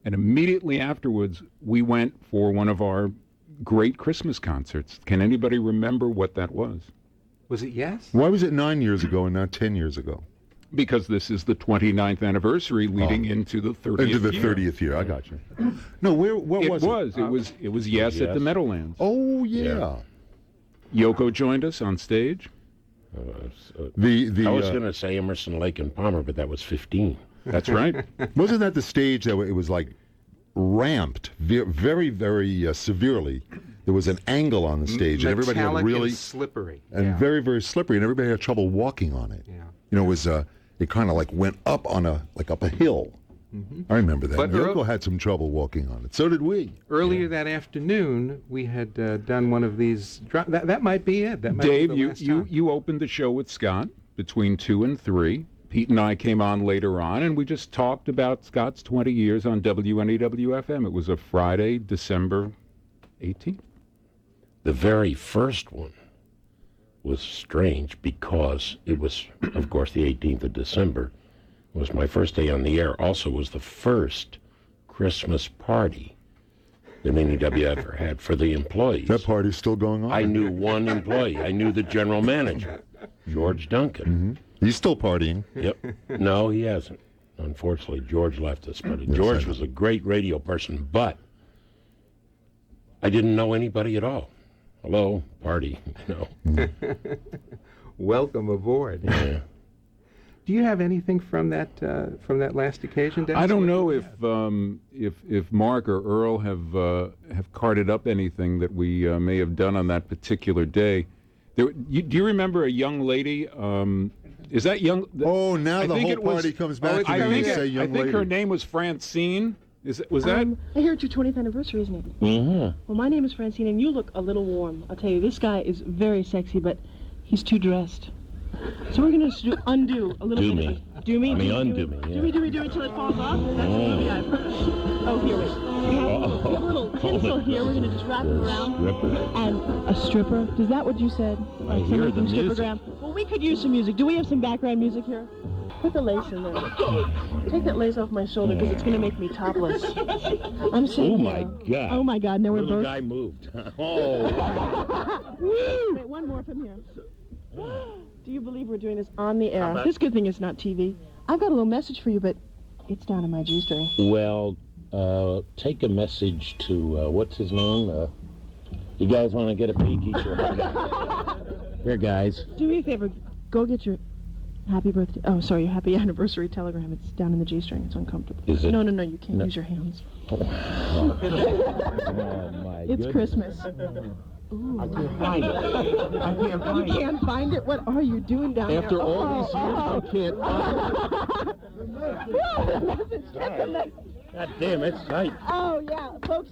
and immediately afterwards, we went for one of our great Christmas concerts. Can anybody remember what that was? Was it Yes? Why was it 9 years ago and not 10 years ago? Because this is the 29th anniversary leading into the 30th year. Into the 30th year, I got you. No, what was it? It was Yes at the Meadowlands. Oh, yeah. Yoko joined us on stage. I was going to say Emerson, Lake, and Palmer, but that was 15. That's right. Wasn't that the stage that it was like ramped very, very severely? There was an angle on the stage, and everybody had really and slippery, very, very slippery, and everybody had trouble walking on it. Yeah. It was it kind of like went up on up a hill. Mm-hmm. I remember that. But Yoko had some trouble walking on it. So did we. Earlier that afternoon, we had done one of these. That might be it. That might Dave, be the last time. you opened the show with Scott between 2 and 3. Pete and I came on later on, and we just talked about Scott's 20 years on WNEW-FM. It was a Friday, December 18th. The very first one was strange because it was, of course, the 18th of December. It was my first day on the air. Also was the first Christmas party that NEW ever had for the employees. That party's still going on. I knew one employee. I knew the general manager, George Duncan. Mm-hmm. He's still partying. Yep. No, he hasn't. Unfortunately, George left us. But George was a great radio person, but I didn't know anybody at all. Hello, party. No. Welcome aboard. Yeah. Do you have anything from that last occasion, Dennis? I don't know if Mark or Earl have carted up anything that we may have done on that particular day. Do you remember a young lady? Is that young? Oh, now the whole party comes back to me and say young lady. I think her name was Francine. Was that? I hear it's your 20th anniversary, isn't it? Mm-hmm. Well, my name is Francine, and you look a little warm. I'll tell you, this guy is very sexy, but he's too dressed. So we're going to undo a little do bit. Me. Do me? I mean, do undo me. Yeah. Do me till it falls off? That's yeah, perfect. Oh, here, wait. We have a little tinsel here. We're going to just wrap it around. Stripper. And a stripper. Is that what you said? I hear the music. Well, we could use some music. Do we have some background music here? Put the lace in there. Take that lace off my shoulder because it's going to make me topless. I'm saying. Oh, my God. Oh, my God. Now we're both. The guy moved. Oh. Woo! Wait, one more from here. Do you believe we're doing this on the air? This good thing is not TV. I've got a little message for you, but it's down in my G-string. Well, take a message to, what's his name? You guys want to get a peek? Here, guys. Do me a favor. Go get your happy birthday. Oh, sorry, your happy anniversary telegram. It's down in the G-string. It's uncomfortable. Is it? No, you can't use your hands. Oh, my It's goodness. Christmas. Ooh. I can't find it. I can't find it. You can't find it? What are you doing down there? After all these years, I can't find it. God damn, it's tight. Oh, yeah. Folks,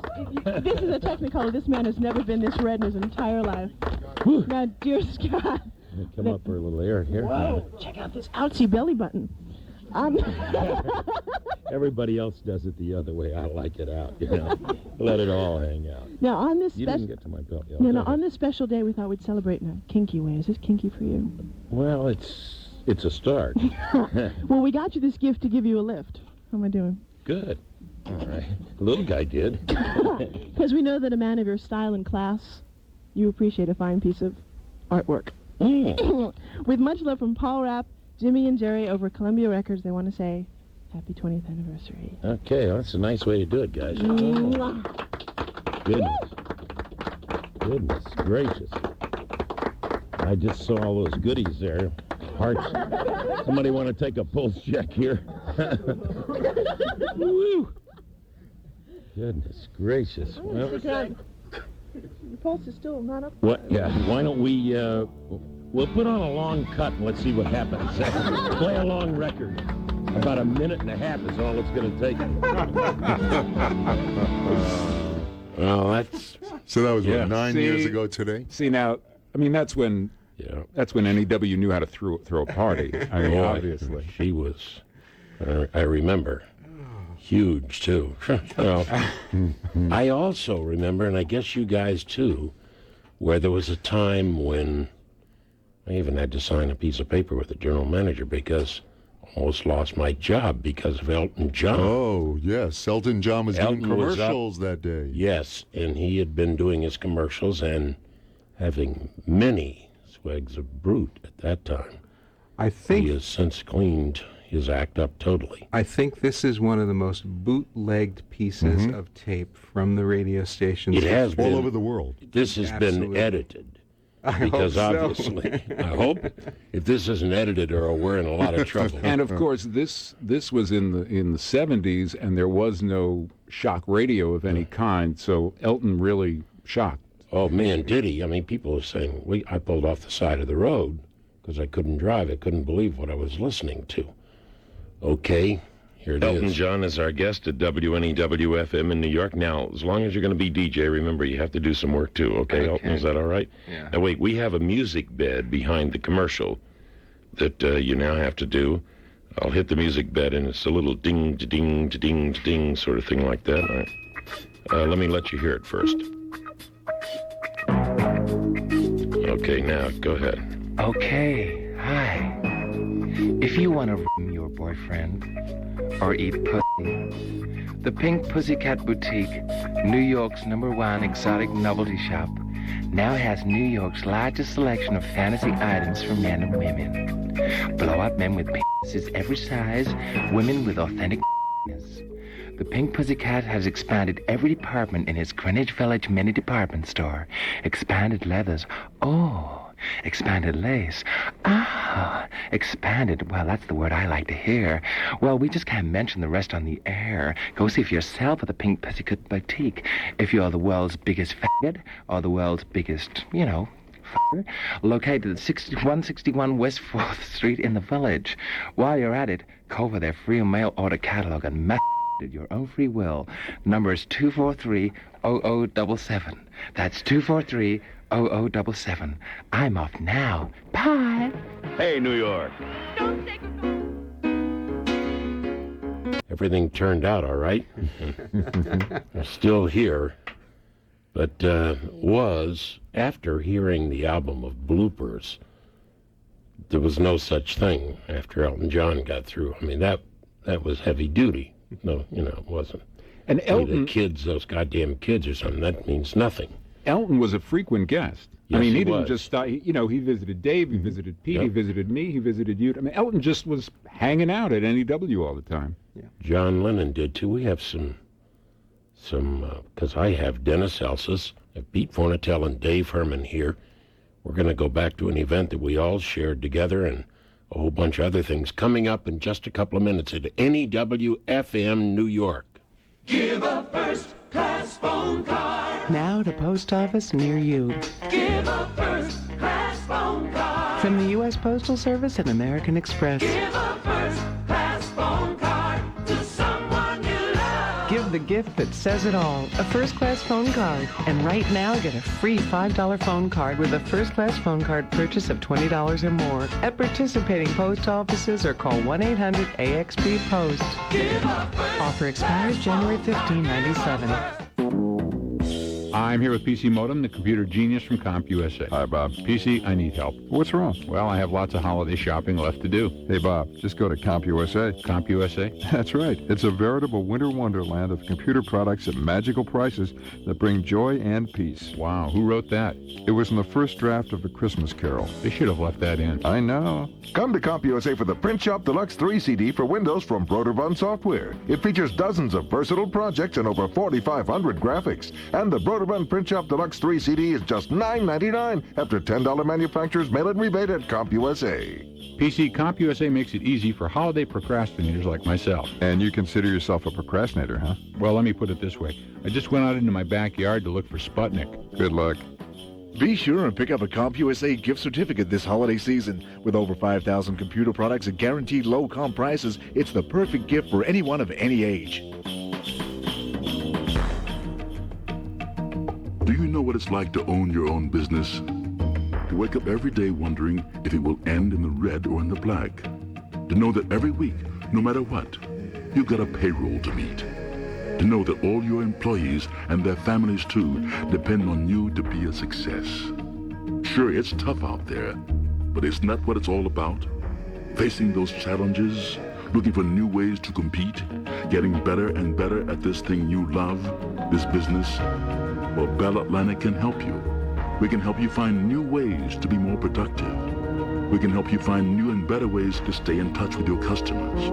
this is a Technicolor. This man has never been this red in his entire life. Now, dear Scott. Come up for a little air here. Whoa, check out this outsy belly button. Everybody else does it the other way. I like it out, Let it all hang out. Now, on this You didn't get to my belt yet. No, on this special day, we thought we'd celebrate in a kinky way. Is this kinky for you? Well, it's a start. Well, we got you this gift to give you a lift. How am I doing? Good. All right. Little guy did. Because we know that a man of your style and class, you appreciate a fine piece of artwork. With much love from Paul Rapp, Jimmy and Jerry over Columbia Records, they want to say, happy 20th anniversary. Okay, well, that's a nice way to do it, guys. Goodness gracious. I just saw all those goodies there. Hearts. Somebody want to take a pulse check here? Woo! Goodness gracious. Well, your pulse is still not up. what? Yeah. Why don't we? We'll put on a long cut and let's see what happens. Play a long record. About a minute and a half is all it's going to take. Well, that's so. That was what, 9 years ago today. See now, I mean that's when NEW knew how to throw a party. I mean, obviously, she was. I remember. Huge, too. Well, I also remember, and I guess you guys, too, where there was a time when I even had to sign a piece of paper with the general manager because I almost lost my job because of Elton John. Oh, yes. Elton John was doing commercials that day. Yes, and he had been doing his commercials and having many swags of brute at that time. I think he has since cleaned his act up totally. I think this is one of the most bootlegged pieces of tape from the radio stations. It has been all over the world. This has been edited. Because obviously, I hope if this isn't edited, or we're in a lot of trouble. And of course, this was in the 70s, and there was no shock radio of any kind. So Elton really shocked. Oh man, did he? I mean, people are saying I pulled off the side of the road because I couldn't drive. I couldn't believe what I was listening to. Okay, here it is. Elton John is our guest at Wnew-Fm in New York. Now, as long as you're going to be DJ, remember you have to do some work too. Okay, Elton, is that all right? Yeah. Now wait, we have a music bed behind the commercial that you now have to do. I'll hit the music bed, and it's a little ding, ding, ding, ding sort of thing like that. All right. Let me let you hear it first. Okay, now go ahead. Okay, hi. If you want to room your boyfriend or eat pussy, the Pink Pussycat Boutique, New York's #1 exotic novelty shop, now has New York's largest selection of fantasy items for men and women. Blow-up men with penises every size, women with authentic penis. The Pink Pussycat has expanded every department in his Greenwich Village mini department store. Expanded leathers. Oh. Expanded lace. Ah, expanded. Well, that's the word I like to hear. Well, we just can't mention the rest on the air. Go see for yourself at the Pink Pussycat Boutique. If you're the world's biggest faggot or the world's biggest, fucker, located at 161 West 4th Street in the Village. While you're at it, go over their free mail order catalog and mess at your own free will. Number is 243-0077. That's 243-0077. I'm off now. Bye. Hey, New York. Everything turned out all right. I'm still here, but was, after hearing the album of bloopers, there was no such thing after Elton John got through. I mean, that was heavy duty. No, it wasn't. And Elton... the kids, those goddamn kids or something, that means nothing. Elton was a frequent guest. Yes, I mean, he was. didn't just stop. He visited Dave, he visited Pete, he visited me, he visited you. I mean, Elton just was hanging out at NEW all the time. Yeah. John Lennon did too. We have some, because I have Dennis Elsis, I have Pete Fornatel, and Dave Herman here. We're going to go back to an event that we all shared together, and a whole bunch of other things coming up in just a couple of minutes at NEW-FM New York. Give a first-class phone card. Now at a post office near you. Give a first-class phone card. From the U.S. Postal Service and American Express. Give a first-class phone card to someone you love. Give the gift that says it all, a first-class phone card. And right now, get a free $5 phone card with a first-class phone card purchase of $20 or more at participating post offices, or call 1-800-AXB-POST. Give a Offer expires January 15, 97. I'm here with PC Modem, the computer genius from CompUSA. Hi, Bob. PC, I need help. What's wrong? Well, I have lots of holiday shopping left to do. Hey, Bob, just go to CompUSA. CompUSA? That's right. It's a veritable winter wonderland of computer products at magical prices that bring joy and peace. Wow, who wrote that? It was in the first draft of A Christmas Carol. They should have left that in. I know. Come to CompUSA for the Print Shop Deluxe 3 CD for Windows from Broderbund Software. It features dozens of versatile projects and over 4,500 graphics. And the Broderbund Print Shop Deluxe 3 CD is just $9.99 after $10 manufacturer's mail-in rebate at CompUSA. PC, CompUSA makes it easy for holiday procrastinators like myself. And you consider yourself a procrastinator, huh? Well, let me put it this way. I just went out into my backyard to look for Sputnik. Good luck. Be sure and pick up a CompUSA gift certificate this holiday season. With over 5,000 computer products at guaranteed low comp prices, it's the perfect gift for anyone of any age. Do you know what it's like to own your own business? To wake up every day wondering if it will end in the red or in the black. To know that every week, no matter what, you've got a payroll to meet. To know that all your employees and their families too depend on you to be a success. Sure, it's tough out there, but it's not what it's all about. Facing those challenges, looking for new ways to compete, getting better and better at this thing you love, this business. Well, Bell Atlantic can help you. We can help you find new ways to be more productive. We can help you find new and better ways to stay in touch with your customers,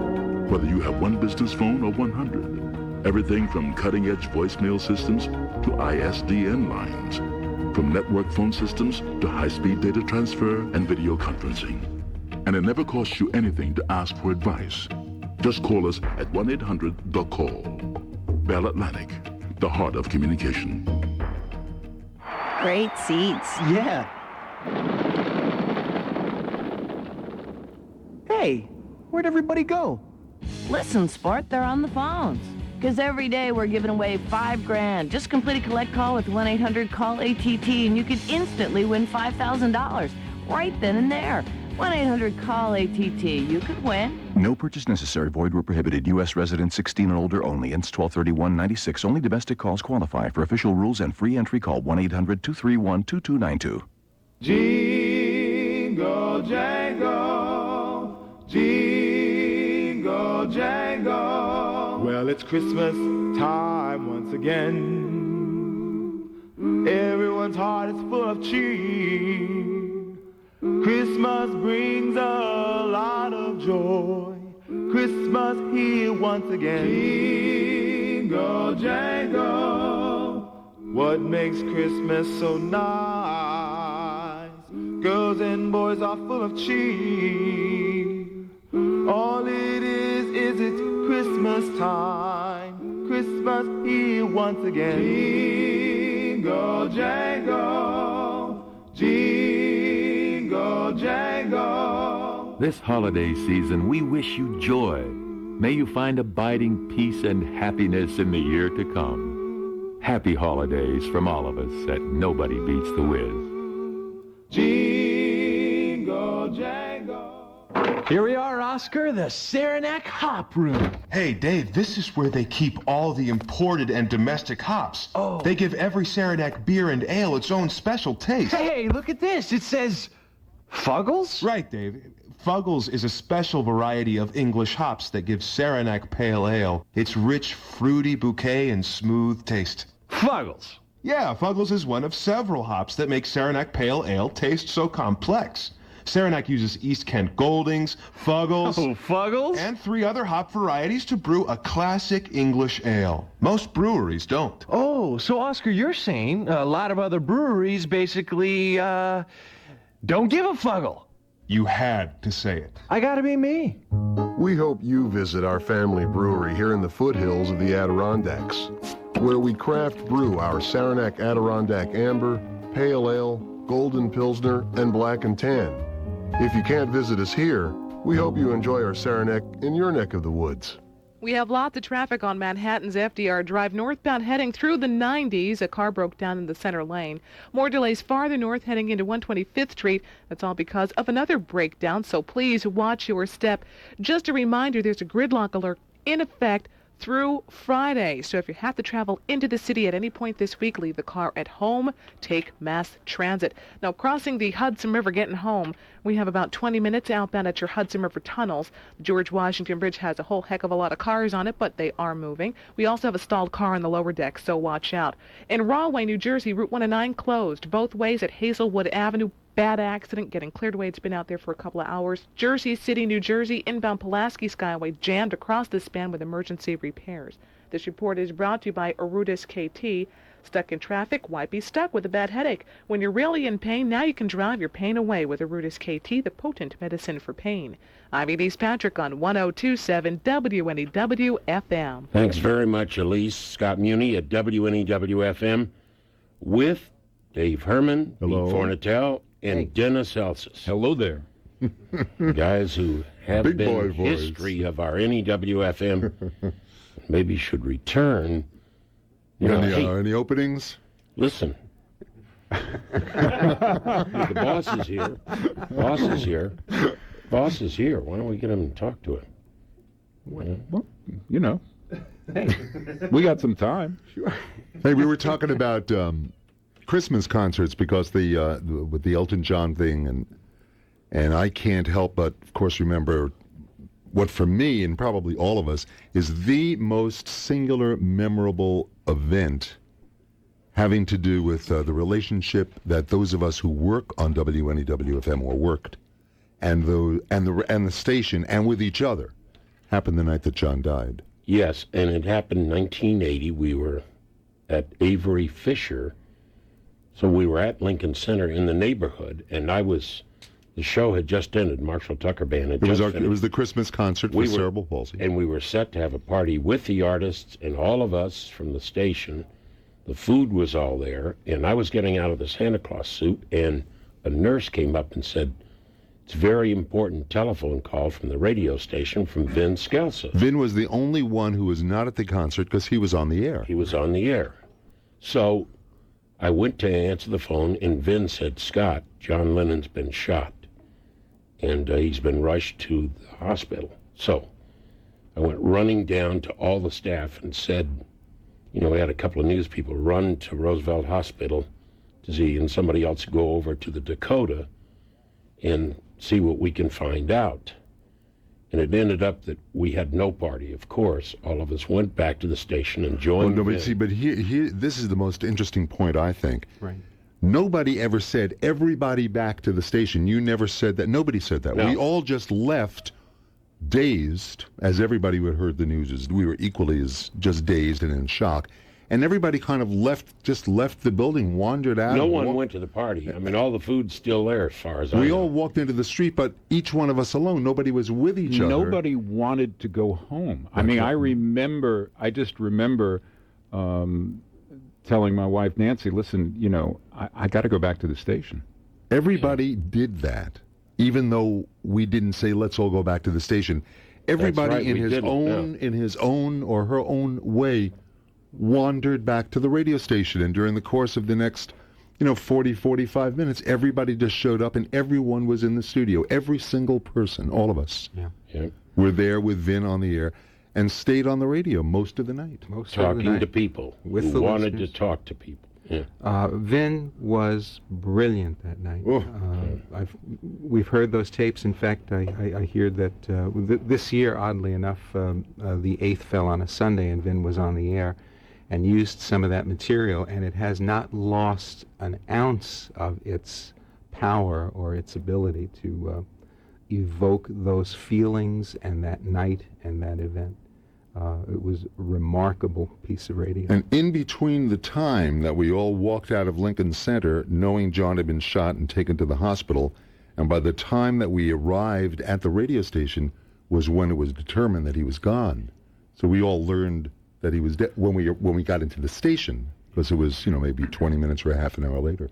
whether you have one business phone or 100. Everything from cutting-edge voicemail systems to ISDN lines, from network phone systems to high-speed data transfer and video conferencing. And it never costs you anything to ask for advice. Just call us at 1-800-THE-CALL. Bell Atlantic, the heart of communication. Great seats. Yeah. Hey, where'd everybody go? Listen, sport, they're on the phones. Because every day we're giving away $5,000. Just complete a collect call with 1-800-CALL-ATT and you can instantly win $5,000 right then and there. 1-800-CALL-ATT. You could win. No purchase necessary. Void where prohibited. U.S. residents 16 and older only. Ends 12/31/96. Only domestic calls qualify. For official rules and free entry, call 1-800-231-2292. Jingle, jangle, jingle, jangle. Well, it's Christmas time once again. Everyone's heart is full of cheer. Christmas brings a lot of joy. Christmas here once again. Jingle, jangle. What makes Christmas so nice? Girls and boys are full of cheer. All it is it's Christmas time. Christmas here once again. Jingle, jangle. Jingle, jangle. This holiday season, we wish you joy. May you find abiding peace and happiness in the year to come. Happy holidays from all of us at Nobody Beats the Wiz. Jingle, jangle. Here we are, Oscar, the Saranac Hop Room. Hey, Dave, this is where they keep all the imported and domestic hops. Oh. They give every Saranac beer and ale its own special taste. Hey, look at this. It says Fuggles? Right, Dave. Fuggles is a special variety of English hops that gives Saranac Pale Ale its rich, fruity bouquet and smooth taste. Fuggles? Yeah, Fuggles is one of several hops that make Saranac Pale Ale taste so complex. Saranac uses East Kent Goldings, Fuggles, Fuggles, and 3 other hop varieties to brew a classic English ale. Most breweries don't. Oh, so Oscar, you're saying a lot of other breweries basically, don't give a Fuggle. You had to say it. I gotta be me. We hope you visit our family brewery here in the foothills of the Adirondacks, where we craft brew our Saranac Adirondack Amber, Pale Ale, Golden Pilsner, and Black and Tan. If you can't visit us here, we hope you enjoy our Saranac in your neck of the woods. We have lots of traffic on Manhattan's FDR Drive northbound heading through the 90s. A car broke down in the center lane. More delays farther north heading into 125th Street. That's all because of another breakdown, so please watch your step. Just a reminder, there's a gridlock alert in effect through Friday. So if you have to travel into the city at any point this week, leave the car at home, take mass transit. Now, crossing the Hudson River, getting home, we have about 20 minutes outbound at your Hudson River tunnels. The George Washington Bridge has a whole heck of a lot of cars on it, but they are moving. We also have a stalled car on the lower deck, so watch out. In Rahway, New Jersey, Route 109 closed both ways at Hazelwood Avenue. Bad accident, getting cleared away. It's been out there for a couple of hours. Jersey City, New Jersey, inbound Pulaski Skyway jammed across the span with emergency repairs. This report is brought to you by Arudis KT. Stuck in traffic? Why be stuck with a bad headache? When you're really in pain, now you can drive your pain away with Arudis KT, the potent medicine for pain. I'm Elise Patrick on 102.7 Wnew-Fm. Thanks very much, Elise. Scott Muni at Wnew-Fm with Dave Herman, Pete Fornatel, and Dennis Elsis. Hello there. Guys who have Big been boy voice. history of our NEWFM maybe should return. Any openings? Listen. The boss is here. Boss is here. Boss is here. Why don't we get him and talk to him? Well, you know. Hey, we got some time. Sure. Hey, we were talking about Christmas concerts because with the Elton John thing, and I can't help but, of course, remember what for me and probably all of us is the most singular, memorable event having to do with the relationship that those of us who work on WNEWFM or worked, and the station and with each other, happened the night that John died. Yes, and it happened in 1980. We were at Avery Fisher. So we were at Lincoln Center in the neighborhood, and the show had just ended. Marshall Tucker Band had just finished. It was the Christmas concert for cerebral palsy. And we were set to have a party with the artists and all of us from the station. The food was all there, and I was getting out of the Santa Claus suit, and a nurse came up and said, it's a very important telephone call from the radio station from Vin Scelsa. Vin was the only one who was not at the concert because he was on the air. He was on the air. So I went to answer the phone, and Vin said, Scott, John Lennon's been shot, and he's been rushed to the hospital. So I went running down to all the staff and said, we had a couple of news people run to Roosevelt Hospital to see, and somebody else go over to the Dakota and see what we can find out. And it ended up that we had no party, of course. All of us went back to the station and joined. But here, this is the most interesting point, I think. Right. Nobody ever said, everybody back to the station. You never said that. Nobody said that. No. We all just left dazed, as everybody who had heard the news. We were equally as just dazed and in shock. And everybody kind of left the building, wandered out. No one went to the party. I mean, all the food's still there as far as I know. We all walked into the street, but each one of us alone. Nobody was with each other. Nobody wanted to go home. I mean, I just remember telling my wife, Nancy, listen, I got to go back to the station. Everybody did that, even though we didn't say, let's all go back to the station. Everybody in his own or her own way wandered back to the radio station, and during the course of the next 40, 45 minutes, everybody just showed up, and everyone was in the studio. Every single person, all of us, were there with Vin on the air and stayed on the radio most of the night. Talking to people who wanted to talk to people. Yeah. Vin was brilliant that night. We've heard those tapes. In fact, I hear that this year, oddly enough, the 8th fell on a Sunday, and Vin was on the air and used some of that material, and it has not lost an ounce of its power or its ability to evoke those feelings and that night and that event. It was a remarkable piece of radio. And in between the time that we all walked out of Lincoln Center, knowing John had been shot and taken to the hospital, and by the time that we arrived at the radio station was when it was determined that he was gone. So we all learned that he was dead when we got into the station, because it was, maybe 20 minutes or a half an hour later.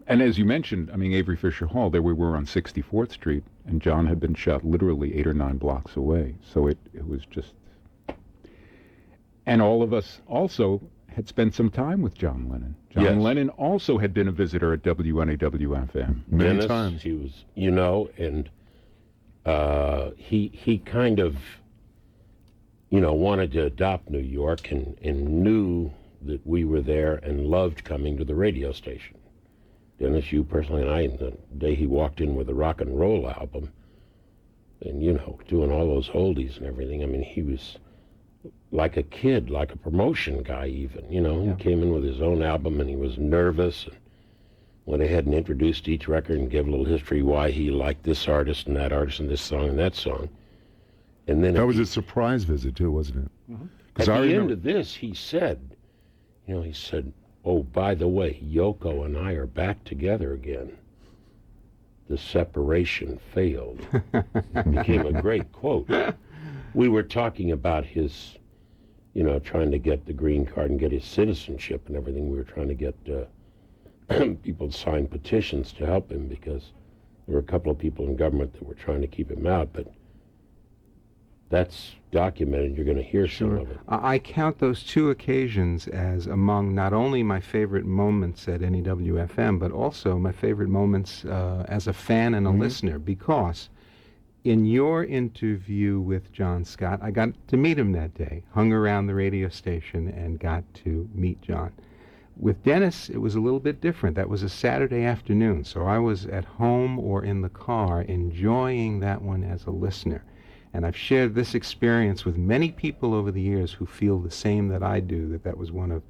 And as you mentioned, Avery Fisher Hall, there we were on 64th Street, and John had been shot literally 8 or 9 blocks away. So it was just... And all of us also had spent some time with John Lennon. John Lennon also had been a visitor at WNEW-FM. Many times. He was, and he kind of wanted to adopt New York and knew that we were there and loved coming to the radio station. Dennis, you personally, and I, the day he walked in with the rock and roll album, and, doing all those oldies and everything, I mean, he was like a kid, like a promotion guy even, He came in with his own album and he was nervous and went ahead and introduced each record and gave a little history why he liked this artist and this song and that song. And then that was a surprise visit too, wasn't it? At the end of this, he said, oh, by the way, Yoko and I are back together again. The separation failed. It became a great quote. We were talking about his, trying to get the green card and get his citizenship and everything. We were trying to get people to sign petitions to help him because there were a couple of people in government that were trying to keep him out, but that's documented. You're going to hear some of it. I count those two occasions as among not only my favorite moments at Wnew-Fm, but also my favorite moments as a fan and a listener, because in your interview with John Scott, I got to meet him that day, hung around the radio station and got to meet John. With Dennis, it was a little bit different. That was a Saturday afternoon, so I was at home or in the car enjoying that one as a listener. And I've shared this experience with many people over the years who feel the same that I do, that was one of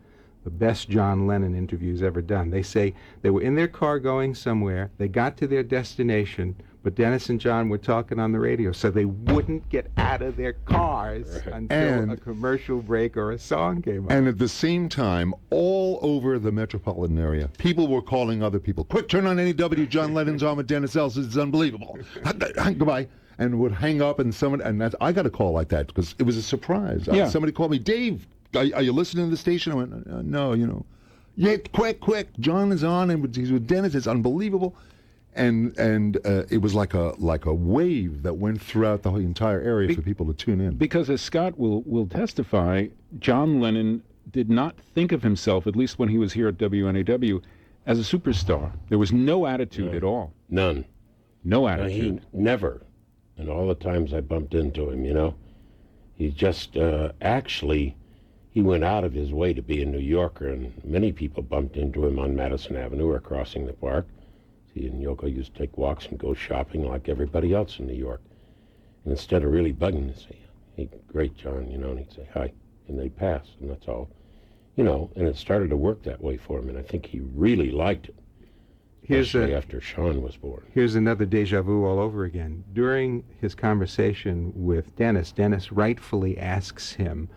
the best John Lennon interviews ever done. They say they were in their car going somewhere, they got to their destination, but Dennis and John were talking on the radio, so they wouldn't get out of their cars until a commercial break or a song came on. And at the same time, all over the metropolitan area, people were calling other people, quick, turn on NEW, John Lennon's on with Dennis Ellis, it's unbelievable. Goodbye. And would hang up, and I got a call like that because it was a surprise. Yeah. Somebody called me, Dave, are you listening to the station? I went, no, Yeah, quick, John is on, and he's with Dennis, it's unbelievable. And it was like a wave that went throughout the whole entire area for people to tune in. Because as Scott will testify, John Lennon did not think of himself, at least when he was here at WNAW, as a superstar. There was no attitude at all. None. No attitude. He never. And all the times I bumped into him, he just actually, he went out of his way to be a New Yorker, and many people bumped into him on Madison Avenue or crossing the park. He and Yoko used to take walks and go shopping like everybody else in New York. And instead of really bugging, they'd say, hey, great, John, and he'd say, hi, and they'd pass, and that's all. And it started to work that way for him, and I think he really liked it. Especially after Sean was born. Here's another deja vu all over again. During his conversation with Dennis, Dennis rightfully asks him,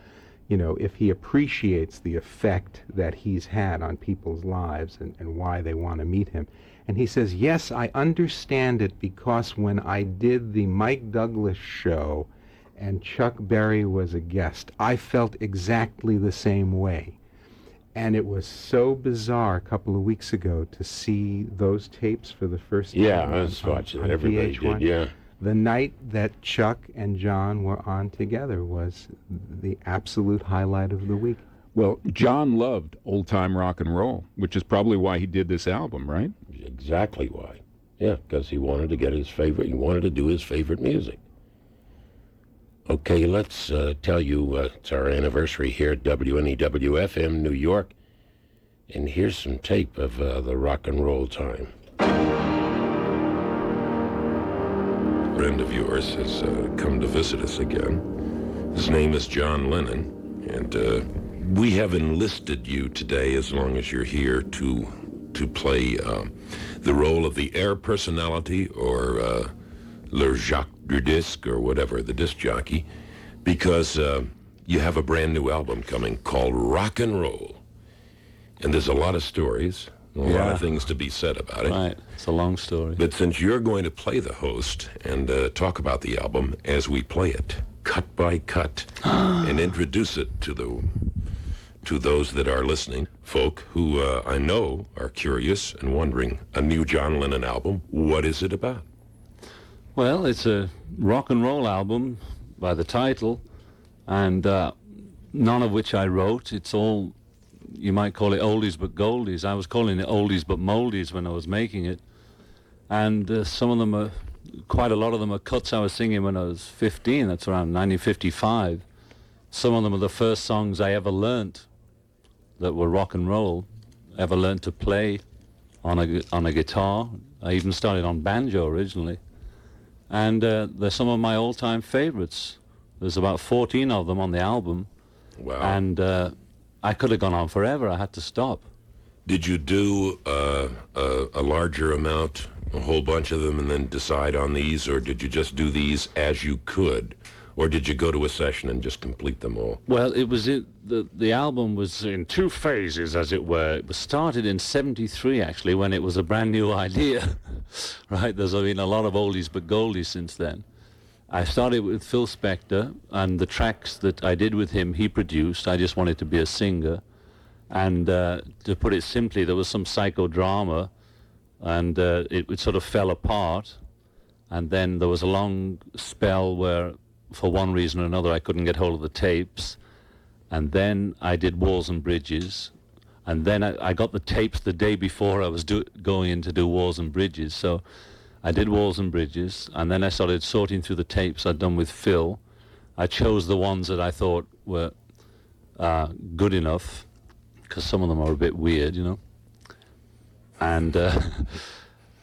if he appreciates the effect that he's had on people's lives and why they want to meet him. And he says, yes, I understand it because when I did the Mike Douglas show and Chuck Berry was a guest, I felt exactly the same way. And it was so bizarre a couple of weeks ago to see those tapes for the first time. Yeah, I was watching it. Everybody did, yeah. The night that Chuck and John were on together was the absolute highlight of the week. Well, John loved old-time rock and roll, which is probably why he did this album, right? Exactly why. Yeah, because he wanted to get he wanted to do his favorite music. Okay, let's tell you it's our anniversary here at WNEW-FM, New York. And here's some tape of the rock and roll time. A friend of yours has come to visit us again. His name is John Lennon, and we have enlisted you today, as long as you're here, to play the role of the air personality or le Jacques du disc or whatever, the disc jockey, because you have a brand new album coming called Rock and Roll. And there's a lot of stories, a lot of things to be said about it. Right, it's a long story. But since you're going to play the host and talk about the album as we play it, cut by cut, and introduce it to those that are listening, folk who I know are curious and wondering, a new John Lennon album, what is it about? Well, it's a rock and roll album by the title, and none of which I wrote. It's all, you might call it oldies but goldies. I was calling it oldies but moldies when I was making it. And some of them are, quite a lot of them are cuts I was singing when I was 15. That's around 1955. some of them are the first songs I ever learnt that were rock and roll, ever learnt to play on a guitar. I even started on banjo originally. And they're some of my all-time favorites. There's about 14 of them on the album. Wow. And I could have gone on forever. I had to stop. Did you do a larger amount, a whole bunch of them, and then decide on these, or did you just do these as you could? Or did you go to a session and just complete them all? Well, it was the album was in two phases, as it were. It was started in '73, actually, when it was a brand new idea. Right? There's been a lot of oldies but goldies since then. I started with Phil Spector, and the tracks that I did with him, he produced. I just wanted to be a singer. And to put it simply, there was some psychodrama, and it sort of fell apart. And then there was a long spell where, for one reason or another, I couldn't get hold of the tapes. And then I did Walls and Bridges. And then I got the tapes the day before I was going in to do Walls and Bridges. So I did Walls and Bridges, and then I started sorting through the tapes I'd done with Phil. I chose the ones that I thought were good enough, because some of them are a bit weird, you know. And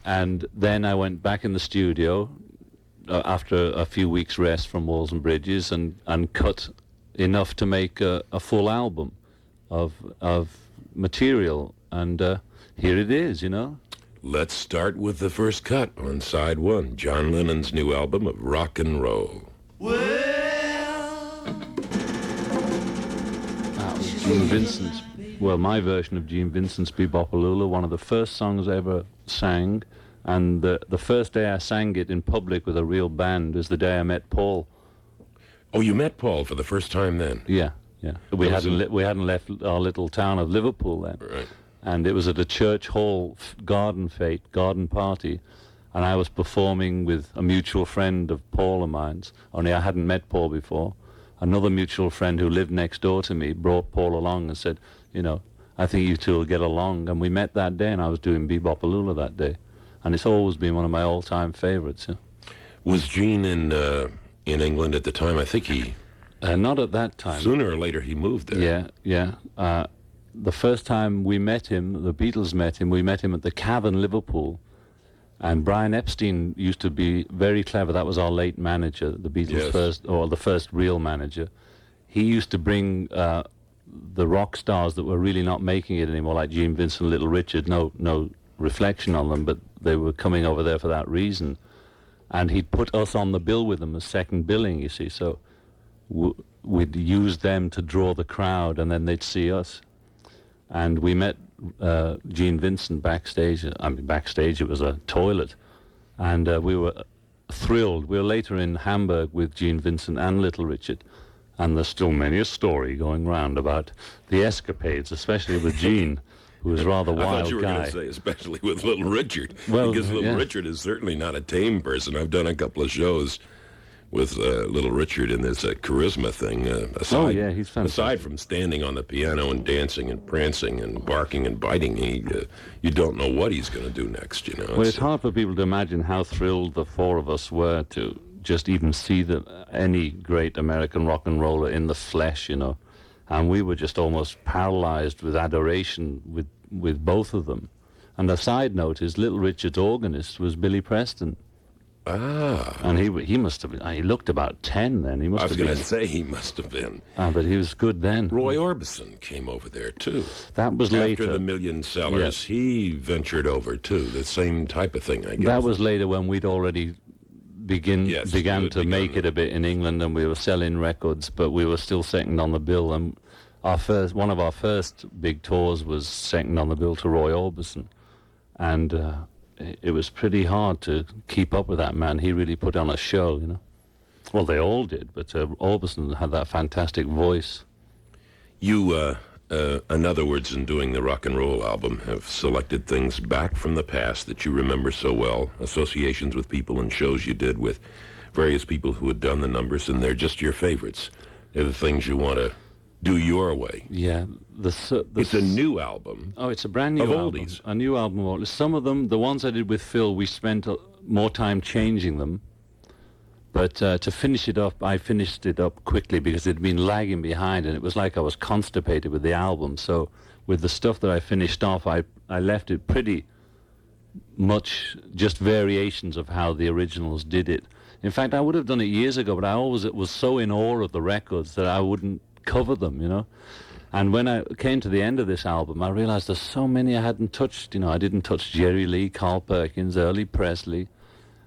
and then I went back in the studio after a few weeks rest from Walls and Bridges, and cut enough to make a full album of material, and here it is, you know. Let's start with the first cut on side one, John Lennon's new album of rock and roll. Gene Vincent's, well, my version of Gene Vincent's Bebopalula, one of the first songs I ever sang, and the first day I sang it in public with a real band is the day I met Paul. Oh, you met Paul for the first time then? Yeah. We hadn't left our little town of Liverpool then. Right. And it was at a church hall garden party, and I was performing with a mutual friend of Paul of mine's, only I hadn't met Paul before. Another mutual friend who lived next door to me brought Paul along and said, you know, I think you two will get along. And we met that day, and I was doing Bebopalula that day. And it's always been one of my all-time favorites. Yeah. Was Gene in England at the time? I think he... not at that time. Sooner or later he moved there. Yeah. The first time we met him, the Beatles met him, we met him at the Cavern, Liverpool. And Brian Epstein used to be very clever. That was our late manager, the Beatles' the first real manager. He used to bring the rock stars that were really not making it anymore, like Gene Vincent, Little Richard, no reflection on them, but they were coming over there for that reason. And he'd put us on the bill with them as second billing, you see. So we'd use them to draw the crowd, and then they'd see us. And we met Gene Vincent backstage. I mean, backstage, it was a toilet. And we were thrilled. We were later in Hamburg with Gene Vincent and Little Richard. And there's still many a story going round about the escapades, especially with Gene, who was rather wild guy. I thought you were going to say especially with Little Richard. Well, because Little Richard is certainly not a tame person. I've done a couple of shows with Little Richard in this charisma thing. He's fantastic. Aside from standing on the piano and dancing and prancing and barking and biting, you don't know what he's going to do next, you know. Well, it's hard for people to imagine how thrilled the four of us were to just even see any great American rock and roller in the flesh, you know. And we were just almost paralyzed with adoration with both of them. And the side note is Little Richard's organist was Billy Preston. Ah. And he must have been, he looked about 10 then. He must I was have going been. to say he must have been. But he was good then. Roy Orbison came over there, too. That was later. After the Million Sellers, yes. He ventured over, too. The same type of thing, I guess. That was later when we'd already began to make it a bit in England, and we were selling records, but we were still second on the bill. And one of our first big tours was second on the bill to Roy Orbison. And it was pretty hard to keep up with that man. He really put on a show, you know. Well, they all did, but Orbison had that fantastic voice. You, in other words, in doing the rock and roll album, have selected things back from the past that you remember so well, associations with people and shows you did with various people who had done the numbers, and they're just your favorites. They're the things you want to do your way. Yeah. It's a new album. Oh, it's a brand new album. Oldies. A new album of oldies. Some of them, the ones I did with Phil, we spent more time changing them. But to finish it up, I finished it up quickly because it had been lagging behind, and it was like I was constipated with the album. So with the stuff that I finished off, I left it pretty much just variations of how the originals did it. In fact, I would have done it years ago, but I always was so in awe of the records that I wouldn't cover them, you know. And when I came to the end of this album, I realized there's so many I hadn't touched. You know, I didn't touch Jerry Lee, Carl Perkins, early Presley,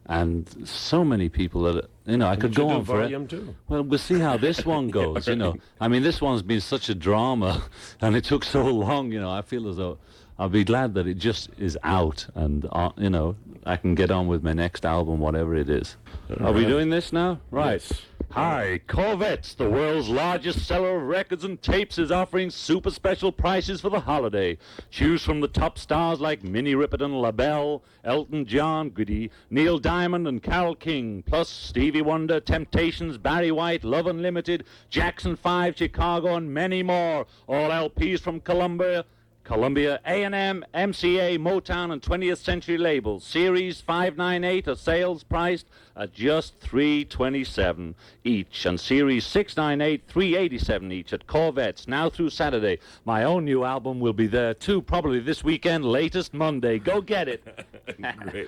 and so many people that, you know, I could go on for volume two. Well, we'll see how this one goes, you know. I mean, this one's been such a drama, and it took so long, you know. I feel as though I'll be glad that it just is out, and, you know, I can get on with my next album, whatever it is. Are we doing this now? Right. Yes. Hi, Corvettes, the world's largest seller of records and tapes, is offering super special prices for the holiday. Choose from the top stars like Minnie Riperton, LaBelle, Elton John, Goody, Neil Diamond and Carole King, plus Stevie Wonder, Temptations, Barry White, Love Unlimited, Jackson 5, Chicago, and many more. All LPs from Columbia, A&M, MCA, Motown, and 20th Century labels. Series 598 are sales priced at just $327 each, and Series 698, $387 each at Corvettes, now through Saturday. My own new album will be there too, probably this weekend, latest Monday. Go get it. Great.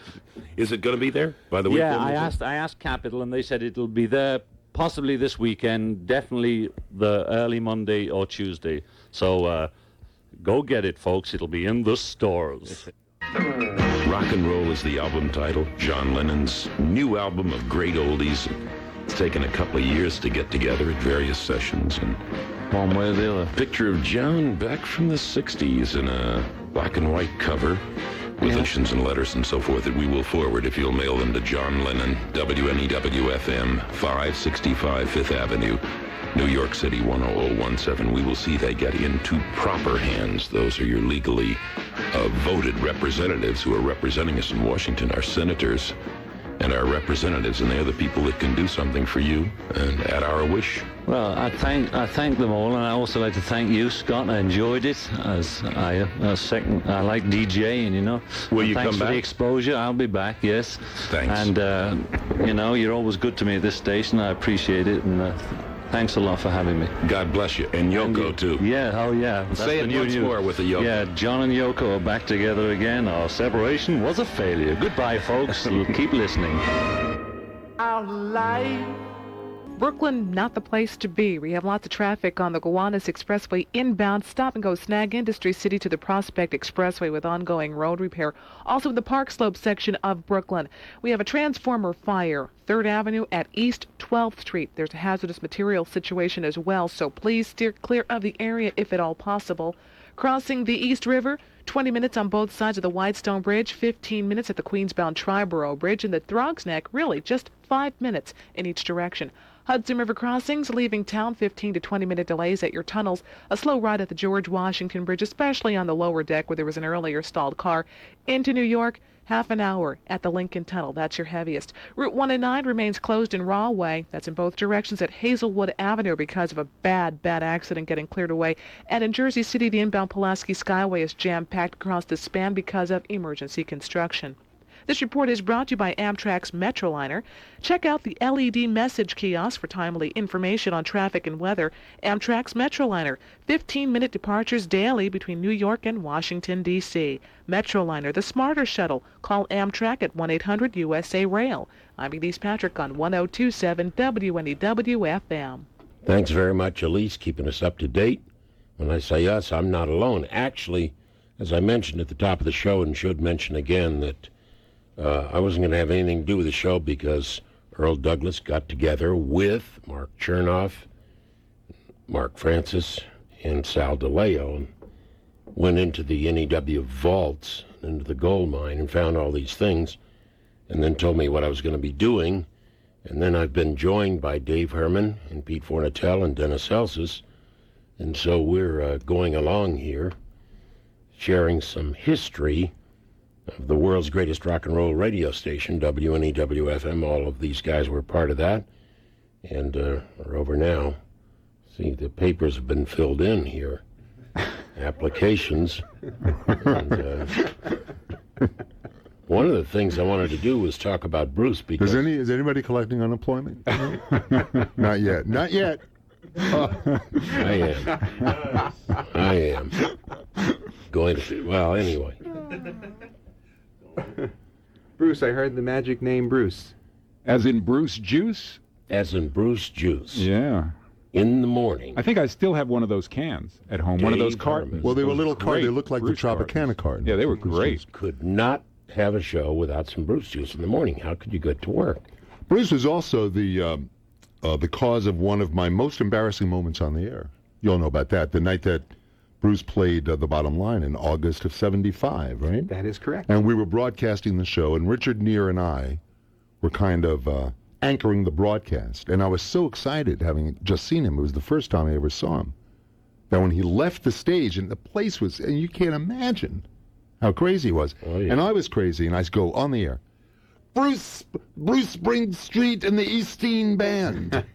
Is it going to be there by the weekend? Yeah, I asked Capitol, and they said it'll be there possibly this weekend, definitely the early Monday or Tuesday. So, go get it, folks. It'll be in the stores. Rock and Roll is the album title. John Lennon's new album of great oldies. It's taken a couple of years to get together at various sessions. And one way or the other. Picture of John back from the 60s in a black and white cover with initials and letters and so forth that we will forward if you'll mail them to John Lennon, Wnew-Fm, 565 Fifth Avenue, New York City 10017. We will see they get into proper hands. Those are your legally voted representatives who are representing us in Washington, our senators and our representatives, and they're the people that can do something for you and at our wish. Well, I thank them all, and I also like to thank you, Scott. I enjoyed it, as I like DJing, you know. Will you come back? Thanks for the exposure. I'll be back, yes. Thanks. And, you know, you're always good to me at this station. I appreciate it, and thanks a lot for having me. God bless you. And Yoko, too. Yeah, oh yeah. That's Say it once more with the Yoko. Yeah, John and Yoko are back together again. Our separation was a failure. Goodbye, folks. Keep listening. Our life. Brooklyn, not the place to be. We have lots of traffic on the Gowanus Expressway inbound. Stop and go Snag Industry City to the Prospect Expressway with ongoing road repair. Also in the Park Slope section of Brooklyn. We have a transformer fire, 3rd Avenue at East 12th Street. There's a hazardous material situation as well, so please steer clear of the area if at all possible. Crossing the East River, 20 minutes on both sides of the Whitestone Bridge, 15 minutes at the Queensbound Triborough Bridge, and the Throgs Neck, really just 5 minutes in each direction. Hudson River crossings, leaving town, 15 to 20-minute delays at your tunnels. A slow ride at the George Washington Bridge, especially on the lower deck where there was an earlier stalled car. Into New York, half an hour at the Lincoln Tunnel. That's your heaviest. Route 1 and 9 remains closed in Rahway. That's in both directions at Hazelwood Avenue because of a bad accident getting cleared away. And in Jersey City, the inbound Pulaski Skyway is jam-packed across the span because of emergency construction. This report is brought to you by Amtrak's Metroliner. Check out the LED message kiosk for timely information on traffic and weather. Amtrak's Metroliner, 15-minute departures daily between New York and Washington, D.C. Metroliner, the smarter shuttle. Call Amtrak at 1-800-USA-RAIL. I'm Elise Patrick on 1027 WNEW-FM. Thanks very much, Elise, keeping us up to date. When I say us, I'm not alone. Actually, as I mentioned at the top of the show and should mention again, that I wasn't going to have anything to do with the show because Earl Douglas got together with Mark Chernoff, Mark Francis, and Sal DeLeo and went into the NEW vaults, into the gold mine, and found all these things, and then told me what I was going to be doing. And then I've been joined by Dave Herman and Pete Fornatel and Dennis Elsis, and so we're going along here, sharing some history of the world's greatest rock and roll radio station, WNEW-FM. All of these guys were part of that, and are over now. See, the papers have been filled in here. Applications. And, One of the things I wanted to do was talk about Bruce because... Is anybody collecting unemployment? Not yet. Not yet. I am. Going to... Well, anyway. Bruce, I heard the magic name Bruce. As in Bruce Juice? As in Bruce Juice. Yeah. In the morning. I think I still have one of those cans at home, one of those cartons. Well, they were little cartons. They looked like the Tropicana cartons. Yeah, they were great. Could not have a show without some Bruce Juice in the morning. How could you get to work? Bruce was also the cause of one of my most embarrassing moments on the air. You'll know about that. The night that Bruce played The Bottom Line in August of '75, right? That is correct. And we were broadcasting the show, and Richard Neer and I were kind of anchoring the broadcast. And I was so excited, having just seen him. It was the first time I ever saw him. That when he left the stage, and the place was, and you can't imagine how crazy he was. Oh, yeah. And I was crazy, and I go on the air, Bruce Springsteen and the Easteen Band.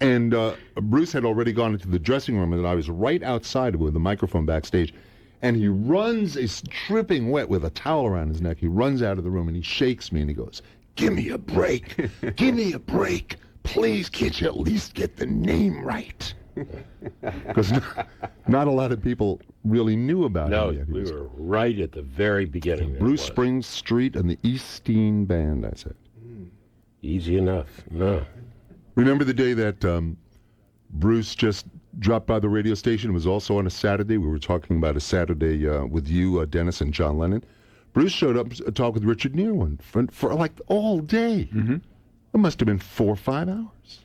And Bruce had already gone into the dressing room, and I was right outside with the microphone backstage. And he runs, he's dripping wet with a towel around his neck. He runs out of the room, and he shakes me, and he goes, "Give me a break. Give me a break. Please, can't you at least get the name right?" Because not a lot of people really knew about him yet. We were right at the very beginning. Bruce Springsteen and the Easteen Band, I said. Easy enough. No. Remember the day that Bruce just dropped by the radio station? It was also on a Saturday. We were talking about a Saturday with you, Dennis, and John Lennon. Bruce showed up to talk with Richard Neer for like all day. Mm-hmm. It must have been 4 or 5 hours.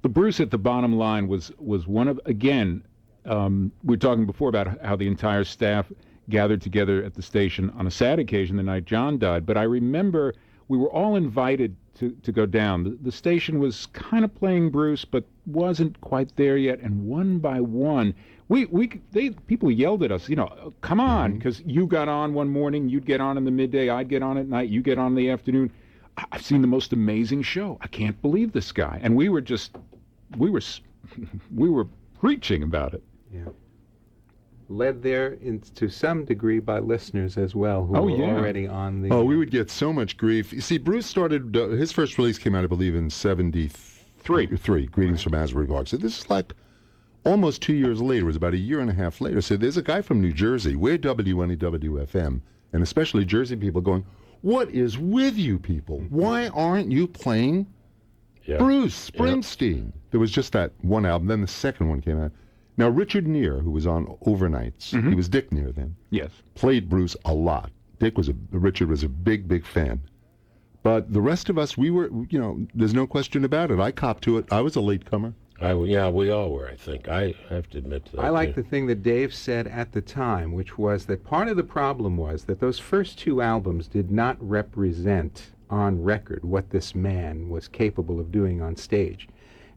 The Bruce at the Bottom Line was one of, again, we were talking before about how the entire staff gathered together at the station on a sad occasion the night John died. But I remember we were all invited to go down. The station was kind of playing Bruce, but wasn't quite there yet. And one by one, people yelled at us, come on, because you got on one morning, you'd get on in the midday, I'd get on at night, you get on in the afternoon. I've seen the most amazing show. I can't believe this guy. And we were preaching about it. Yeah. Led there to some degree by listeners as well who were already on the... Oh, we would get so much grief. You see, Bruce started, his first release came out, I believe, in 73, Greetings from Asbury Park. So this is like almost 2 years later. It was about a year and a half later. So there's a guy from New Jersey, we're Wnew-Fm, and especially Jersey people going, what is with you people? Why aren't you playing Bruce Springsteen? There was just that one album. Then the second one came out. Now, Richard Neer, who was on Overnights, he was Dick Neer then. Yes. Played Bruce a lot. Richard was a big, big fan. But the rest of us, we were, there's no question about it. I copped to it. I was a latecomer. We all were, I think. I have to admit to that. I like the thing that Dave said at the time, which was that part of the problem was that those first two albums did not represent on record what this man was capable of doing on stage.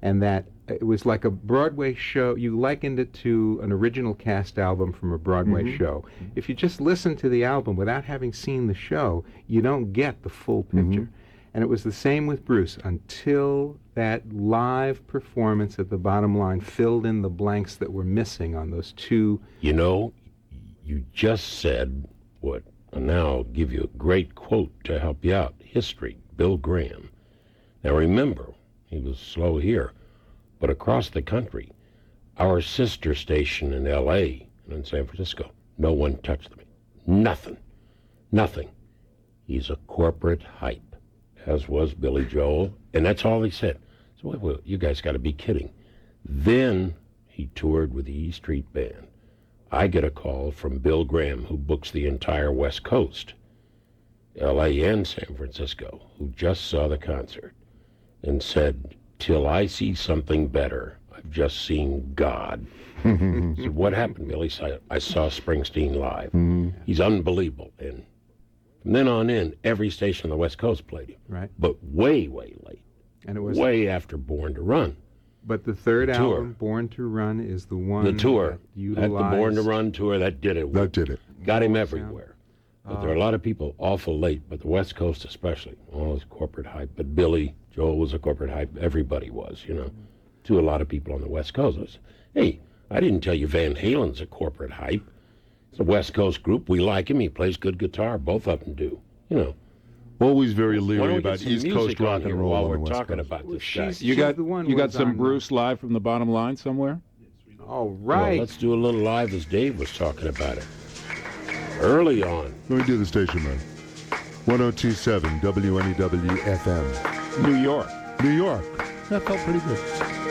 And that it was like a Broadway show. You likened it to an original cast album from a Broadway show. If you just listen to the album without having seen the show, you don't get the full picture. And it was the same with Bruce until that live performance at the Bottom Line filled in the blanks that were missing on those two. You just said what, and now I'll give you a great quote to help you out. History, Bill Graham. Now remember, he was slow here, but across the country, our sister station in L.A. and in San Francisco, no one touched me. Nothing. He's a corporate hype, as was Billy Joel, and that's all he said. So, well, you guys got to be kidding. Then he toured with the E Street Band. I get a call from Bill Graham, who books the entire West Coast, L.A. and San Francisco, who just saw the concert, and said, till I see something better, I've just seen God. So what happened, Billy? I saw Springsteen live. He's unbelievable. And from then on in, every station on the West Coast played him. Right. But way, way late. And it was way after Born to Run. But the third album, Born to Run, is the one the tour. That utilized... At the Born to Run tour, that did it. That did it. Got him everywhere. But there are a lot of people awful late, but the West Coast especially. All this corporate hype. But Billy Joel was a corporate hype. Everybody was, to a lot of people on the West Coast. Hey, I didn't tell you Van Halen's a corporate hype. It's a West Coast group. We like him. He plays good guitar. Both of them do. you know. Always very Why don't leery we get about some East music Coast rock on here and roll while on we're the West talking Coast. about this guy. You got some Bruce live from the bottom line somewhere? All Well, right. let's do a little live as Dave was talking about it. Early on. Let me do the station man. 1027 WNEW FM. New York. New York. That felt pretty good.